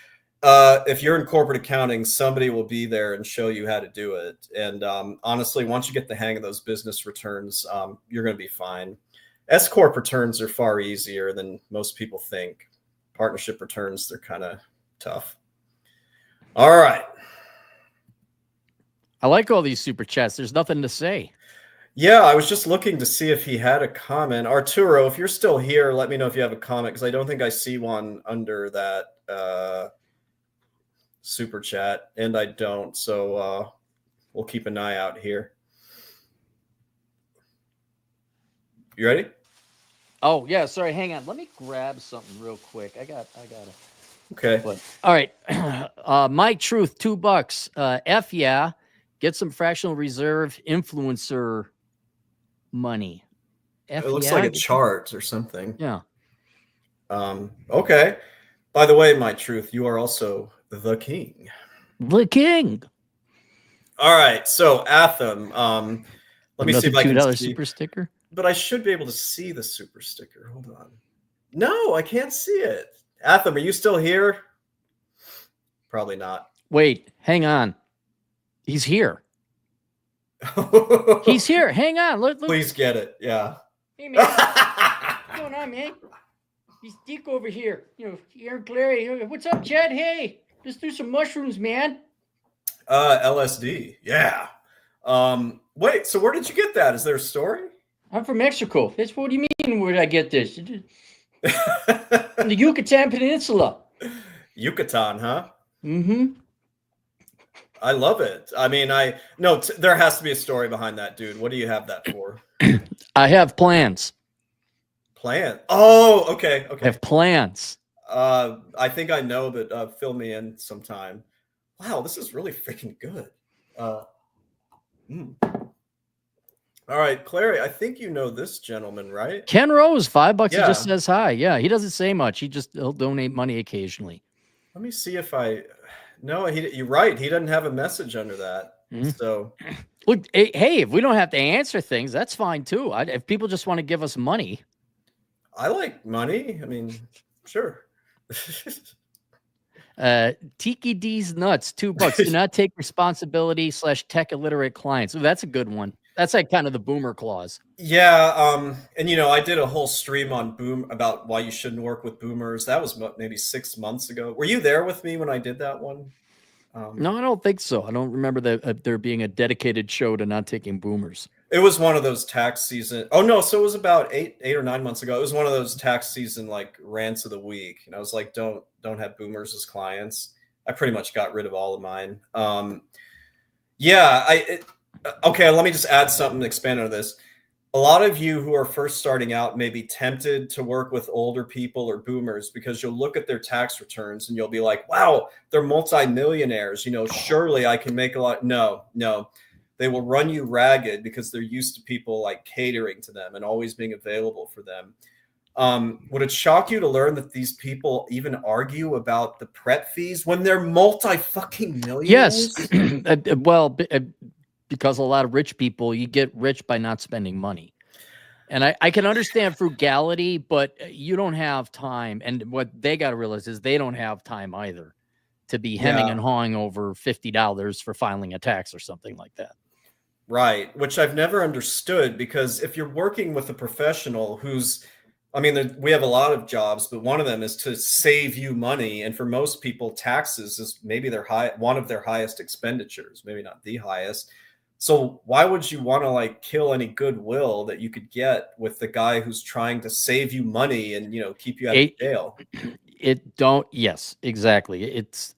If you're in corporate accounting, somebody will be there and show you how to do it. And honestly, once you get the hang of those business returns, you're going to be fine. S corp returns are far easier than most people think. Partnership returns, they're kind of tough. All right. I like all these super chats. There's nothing to say. Yeah, I was just looking to see if he had a comment. Arturo, if you're still here, let me know if you have a comment, because I don't think I see one under that super chat, and I don't. So we'll keep an eye out here. You ready? Oh yeah, sorry. Hang on. Let me grab something real quick. I got it. Okay. But, all right. My truth, $2. F yeah. Get some fractional reserve influencer money. F It looks yeah, like a chart or something. Yeah. Okay. By the way, my truth, you are also the king. The king. All right. So Atham, let me see if I can $2 see. super sticker. But I should be able to see the super sticker. Hold on. No, I can't see it. Atham, are you still here? Probably not. Wait, hang on. He's here. He's here. Hang on. Look. Please get it. Yeah. Hey, man. What's going on, man? He's Dick over here. Here, Clary. What's up, Chad? Hey, let's do some mushrooms, man. LSD. Yeah. Wait, so where did you get that? Is there a story? I'm from Mexico. What do you mean, where did I get this? From the Yucatan Peninsula. Yucatan, huh? Mm-hmm. I love it. I mean, there has to be a story behind that, dude. What do you have that for? I have plans. Plan? Oh, okay. I have plans. I think I know, but fill me in sometime. Wow, this is really freaking good. All right, Clary, I think you know this gentleman, right? Ken Rose, $5. Yeah. He just says hi. Yeah, he doesn't say much. He'll donate money occasionally. Let me see if no, you're right. He doesn't have a message under that. Mm-hmm. So look, hey, if we don't have to answer things, that's fine too. If people just want to give us money. I like money. I mean, sure. Tiki D's nuts, $2. Do not take responsibility / tech illiterate clients. Oh, that's a good one. That's like kind of the boomer clause. Yeah. And I did a whole stream on about why you shouldn't work with boomers. That was maybe 6 months ago. Were you there with me when I did that one? No, I don't think so. I don't remember there being a dedicated show to not taking boomers. It was one of those tax season. Oh no. So it was about eight or 9 months ago. It was one of those tax season, like rants of the week. And I was like, don't have boomers as clients. I pretty much got rid of all of mine. Okay, let me just add something to expand on this. A lot of you who are first starting out may be tempted to work with older people or boomers because you'll look at their tax returns and you'll be like, wow, they're multimillionaires. Surely I can make a lot. No. They will run you ragged because they're used to people like catering to them and always being available for them. Would it shock you to learn that these people even argue about the prep fees when they're multi-fucking millionaires? Yes. Well, because a lot of rich people, you get rich by not spending money. And I can understand frugality, but you don't have time. And what they got to realize is they don't have time either to be hemming and hawing over $50 for filing a tax or something like that. Right. Which I've never understood, because if you're working with a professional we have a lot of jobs, but one of them is to save you money. And for most people, taxes is maybe one of their highest expenditures, maybe not the highest. So why would you want to kill any goodwill that you could get with the guy who's trying to save you money and, keep you out of jail? Yes, exactly. It's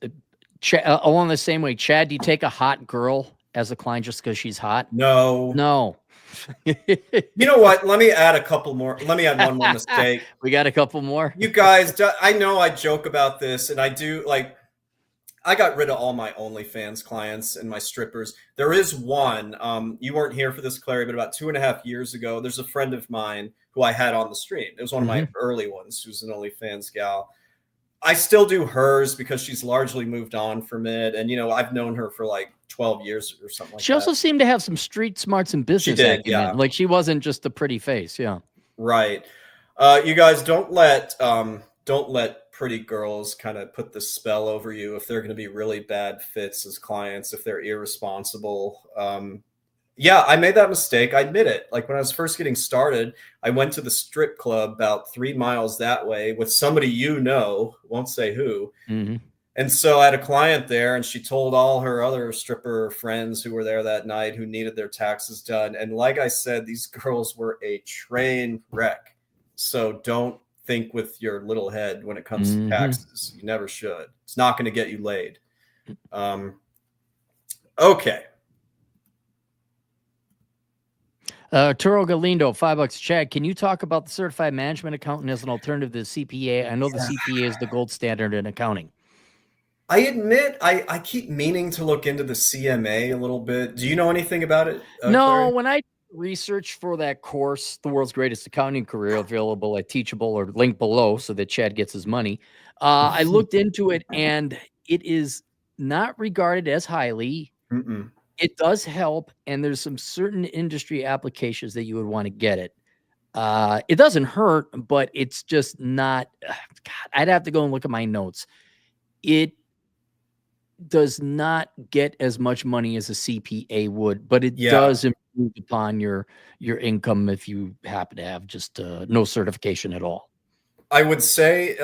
along the same way. Chad, do you take a hot girl as a client just because she's hot? No. You know what? Let me add one more mistake. We got a couple more. You guys, I know I joke about this, and I do. I got rid of all my OnlyFans clients and my strippers. There is one. You weren't here for this, Clary, but about 2.5 years ago, there's a friend of mine who I had on the stream. It was one of my early ones, who's an OnlyFans gal. I still do hers because she's largely moved on from it. And, I've known her for 12 years or something like that. She also seemed to have some street smarts and business acumen. Yeah. She wasn't just a pretty face. Yeah. Right. You guys, don't let pretty girls kind of put the spell over you if they're going to be really bad fits as clients, if they're irresponsible. I made that mistake. I admit it. When I was first getting started, I went to the strip club about 3 miles that way with somebody, won't say who. Mm-hmm. And so I had a client there, and she told all her other stripper friends who were there that night who needed their taxes done. And like I said, these girls were a train wreck. So don't think with your little head when it comes to taxes. You never should. It's not going to get you laid. Okay. Turo Galindo, $5. Chad, can you talk about the certified management accountant as an alternative to the CPA? I know the CPA is the gold standard in accounting. I admit I keep meaning to look into the CMA a little bit. Do you know anything about it, No, Clary? when I research for that course, The World's Greatest Accounting Career, available at Teachable or link below so that Chad gets his money, I looked into it, and it is not regarded as highly. Mm-mm. It does help, and there's some certain industry applications that you would want to get it. It doesn't hurt, but it's just not. God, I'd have to go and look at my notes. It does not get as much money as a CPA would, but it does improve upon your income if you happen to have just no certification at all. I would say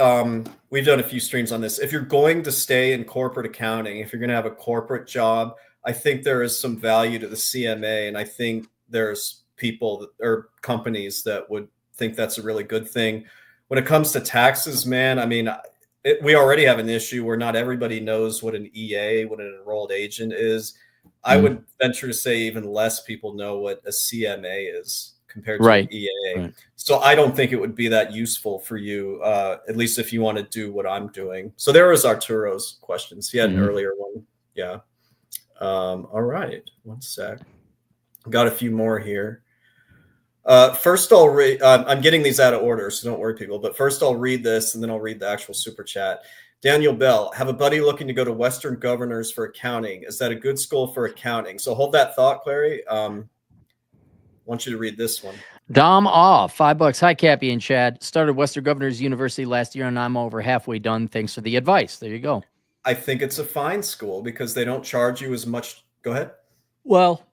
we've done a few streams on this. If you're going to stay in corporate accounting, if you're going to have a corporate job, I think there is some value to the CMA, and I think there's people or companies that would think that's a really good thing. When it comes to taxes, man, I mean, we already have an issue where not everybody knows what an EA, what an enrolled agent is. I would venture to say even less people know what a CMA is compared to an EA. Right. So I don't think it would be that useful for you, at least if you want to do what I'm doing. So there was Arturo's questions. He had an earlier one. Yeah. All right. One sec. Got a few more here. First, I'll read. I'm getting these out of order, so don't worry, people. But first, I'll read this, and then I'll read the actual super chat. Daniel Bell, have a buddy looking to go to Western Governors for accounting. Is that a good school for accounting? So hold that thought, Clary. I want you to read this one. Dom off, $5. Hi, Cappy and Chad. Started Western Governors University last year, and I'm over halfway done. Thanks for the advice. There you go. I think it's a fine school because they don't charge you as much. Go ahead. Well,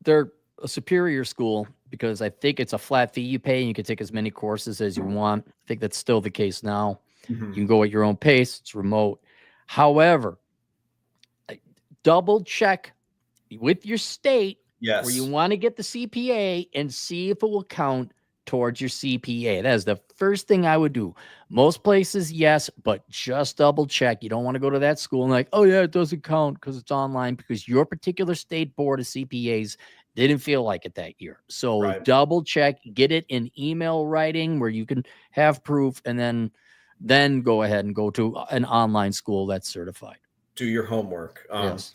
they're a superior school because I think it's a flat fee you pay and you can take as many courses as you want. I think that's still the case now. You can go at your own pace. It's remote. However, double check with your state where you want to get the CPA and see if it will count towards your CPA. That is the first thing I would do. Most places, yes, but just double check. You don't want to go to that school and like, oh yeah, it doesn't count because it's online, because your particular state board of CPAs didn't feel like it that year. So double check, get it in email writing where you can have proof, and then go ahead and go to an online school that's certified. Do your homework. Yes.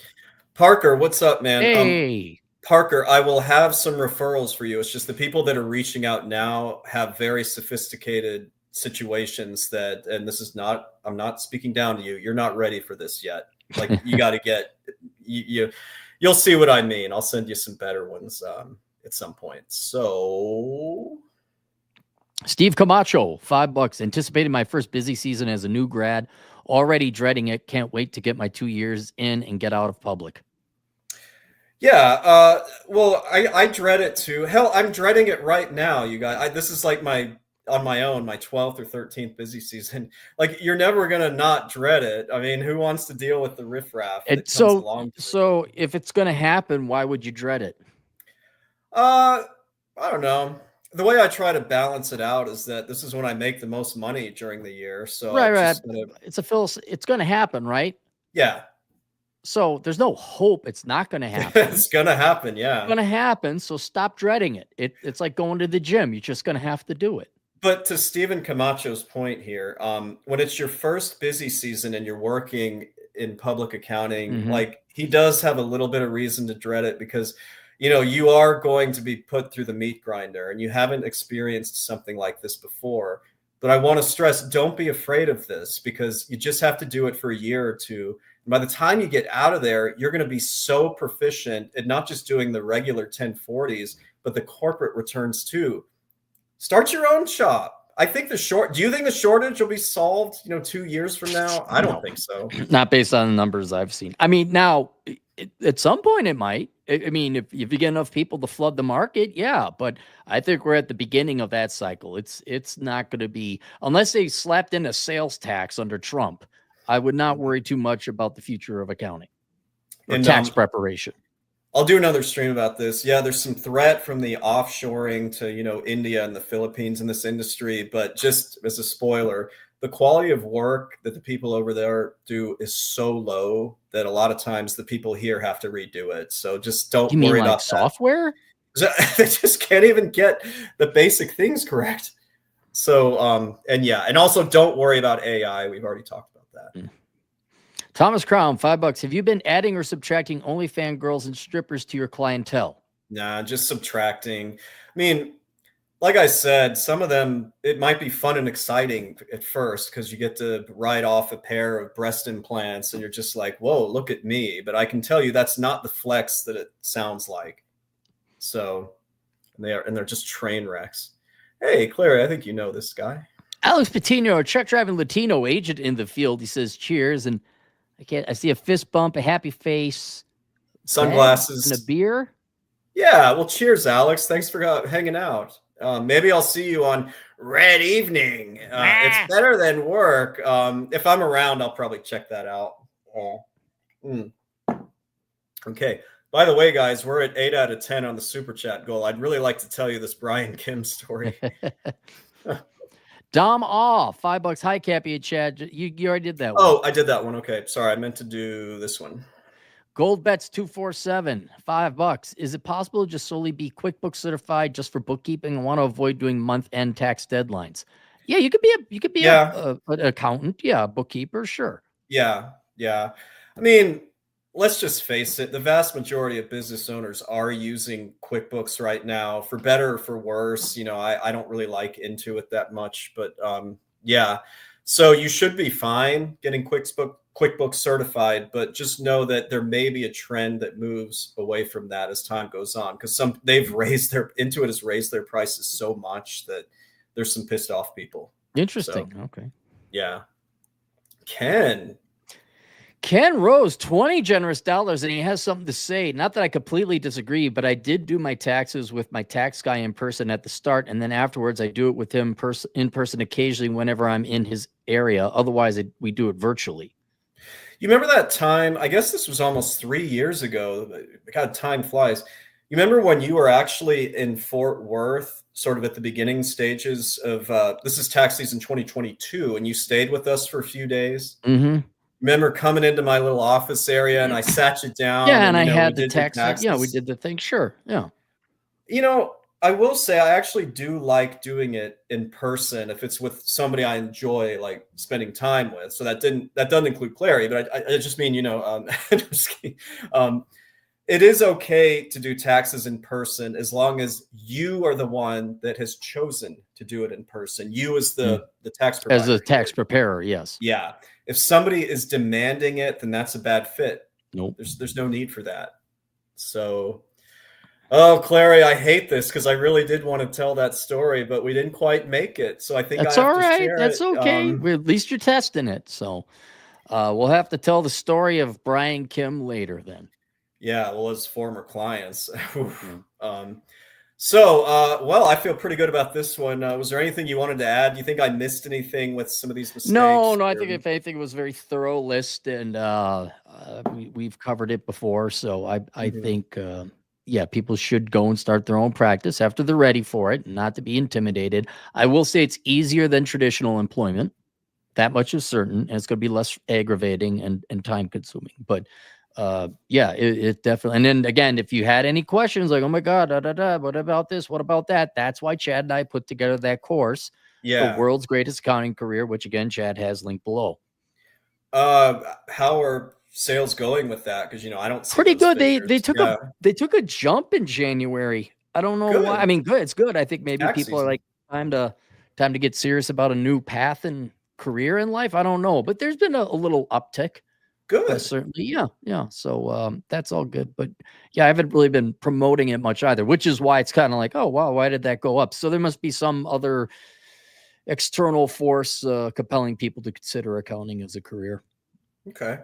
Parker, what's up, man? Hey. Parker, I will have some referrals for you. It's just the people that are reaching out now have very sophisticated situations that, and this is not, I'm not speaking down to you. You're not ready for this yet. Like you got to get, you'll see what I mean. I'll send you some better ones at some point. So Steve Camacho, $5. Anticipating my first busy season as a new grad. Already dreading it. Can't wait to get my 2 years in and get out of public. Yeah. Well, I dread it too. Hell, I'm dreading it right now, you guys. This is like on my own, my 12th or 13th busy season. Like you're never going to not dread it. I mean, who wants to deal with the riffraff? So if it's going to happen, why would you dread it? I don't know. The way I try to balance it out is that this is when I make the most money during the year. So it's going to happen, right? Yeah. So there's no hope it's not going to happen. It's going to happen. Yeah. It's going to happen. So stop dreading it. It's like going to the gym. You're just going to have to do it. But to Stephen Camacho's point here, when it's your first busy season and you're working in public accounting, like he does have a little bit of reason to dread it because, you know, you are going to be put through the meat grinder and you haven't experienced something like this before. But I want to stress, don't be afraid of this because you just have to do it for a year or two. And by the time you get out of there, you're going to be so proficient at not just doing the regular 1040s, but the corporate returns too. Start your own shop. I think do you think the shortage will be solved, 2 years from now? I don't think so. Not based on the numbers I've seen. I mean, now at some point it might. I mean, if you get enough people to flood the market, yeah. But I think we're at the beginning of that cycle. It's not going to be, unless they slapped in a sales tax under Trump, I would not worry too much about the future of accounting or tax preparation. I'll do another stream about this. Yeah, there's some threat from the offshoring to, India and the Philippines in this industry, but just as a spoiler, the quality of work that the people over there do is so low that a lot of times the people here have to redo it. So just don't You mean worry like about software? that. They just can't even get the basic things correct. So, and also don't worry about AI. We've already talked about that. Thomas Crown, $5. Have you been adding or subtracting OnlyFans girls and strippers to your clientele? Nah, just subtracting. I mean, like I said, some of them, it might be fun and exciting at first because you get to write off a pair of breast implants and you're just like, whoa, look at me. But I can tell you that's not the flex that it sounds like. So they're just train wrecks. Hey, Clary, I think you know this guy. Alex Patino, a truck driving Latino agent in the field. He says, cheers. And I see a fist bump, a happy face, sunglasses, and a beer. Yeah, well, cheers, Alex. Thanks for hanging out. Maybe I'll see you on Red Evening. It's better than work. If I'm around, I'll probably check that out. Okay. By the way, guys, we're at 8 out of 10 on the super chat goal. I'd really like to tell you this Brian Kim story. Dom Aw, $5. Hi, Cappy and Chad. You already did that one. Oh, I did that one. Okay. Sorry, I meant to do this one. Gold Bets 247, $5. Is it possible to just solely be QuickBooks certified just for bookkeeping? I want to avoid doing month-end tax deadlines. Yeah, you could be an accountant. Yeah, a bookkeeper, sure. Yeah. I mean, let's just face it. The vast majority of business owners are using QuickBooks right now, for better or for worse. I don't really like Intuit that much, but yeah. So you should be fine getting QuickBooks certified, but just know that there may be a trend that moves away from that as time goes on, because Intuit has raised their prices so much that there's some pissed off people. Interesting. So, okay. Yeah. Ken Rose, 20 generous dollars, and he has something to say. Not that I completely disagree, but I did do my taxes with my tax guy in person at the start, and then afterwards I do it with him in person occasionally whenever I'm in his area. Otherwise, we do it virtually. You remember that time? I guess this was almost 3 years ago. God, time flies. You remember when you were actually in Fort Worth, sort of at the beginning stages of this is tax season 2022, and you stayed with us for a few days? Mm-hmm. Remember coming into my little office area and I sat you down? Yeah, and I had the tax. Yeah, we did the thing. Sure. Yeah. I will say I actually do like doing it in person if it's with somebody I enjoy like spending time with. So that doesn't include Clary, but I just mean, it is okay to do taxes in person as long as you are the one that has chosen to do it in person. You as the tax provider. As a tax preparer, yes. Yeah. If somebody is demanding it, then that's a bad fit. Nope. There's no need for that. So, oh, Clary, I hate this because I really did want to tell that story, but we didn't quite make it. So I think that's all right. That's okay. At least you're testing it. So we'll have to tell the story of Brian Kim later then. Yeah, well, his former clients. Well, I feel pretty good about this one. Was there anything you wanted to add? Do you think I missed anything with some of these mistakes? No, I think if anything, it was a very thorough list, and we've covered it before. So I think, people should go and start their own practice after they're ready for it, not to be intimidated. I will say it's easier than traditional employment. That much is certain, and it's going to be less aggravating and time consuming. But it definitely. And then again, if you had any questions like, oh my God, what about this? What about that? That's why Chad and I put together that course, The World's Greatest Accounting Career, which again, Chad has linked below. How are sales going with that? Because I don't see pretty good. They took a jump in January. I don't know why. I mean, good. It's good. I think maybe people are like time to get serious about a new path and career in life. I don't know, but there's been a little uptick. Good. Certainly. Yeah. So that's all good. But yeah, I haven't really been promoting it much either, which is why it's kind of like, oh, wow, why did that go up? So there must be some other external force compelling people to consider accounting as a career. Okay.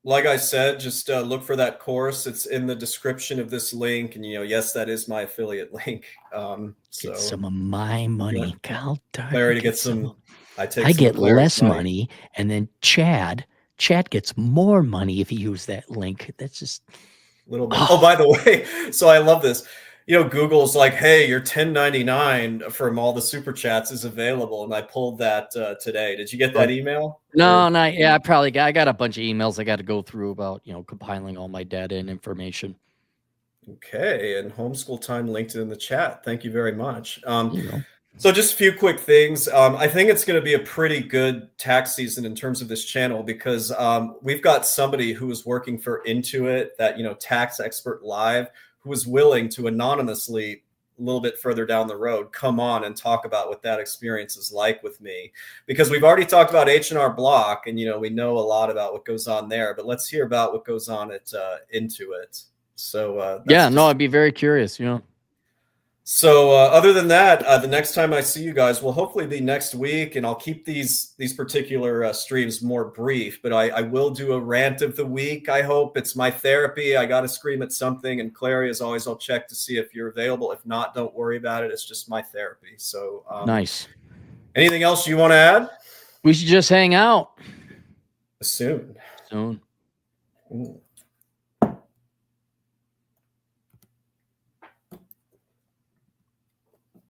Like I said, just look for that course. It's in the description of this link. And, yes, that is my affiliate link. Get some of my money. Clary to get some. I get less money, and then Chad chat gets more money if you use that link. That's just a little bit. Oh, by the way, so I love this. Google's like, hey, your 1099 from all the super chats is available. And I pulled that today. Did you get that email? No, not yeah. I got a bunch of emails I got to go through about compiling all my data and information. Okay, and homeschool time linked in the chat. Thank you very much. So just a few quick things. I think it's going to be a pretty good tax season in terms of this channel because we've got somebody who is working for Intuit, that tax expert live, who is willing to anonymously, a little bit further down the road, come on and talk about what that experience is like with me. Because we've already talked about H&R Block, and we know a lot about what goes on there. But let's hear about what goes on at Intuit. So I'd be very curious. So other than that, the next time I see you guys will hopefully be next week, and I'll keep these particular streams more brief, but I will do a rant of the week. I hope it's my therapy. I got to scream at something, and Clary, as always, I'll check to see if you're available. If not, don't worry about it. It's just my therapy. So nice. Anything else you want to add? We should just hang out Soon. Ooh.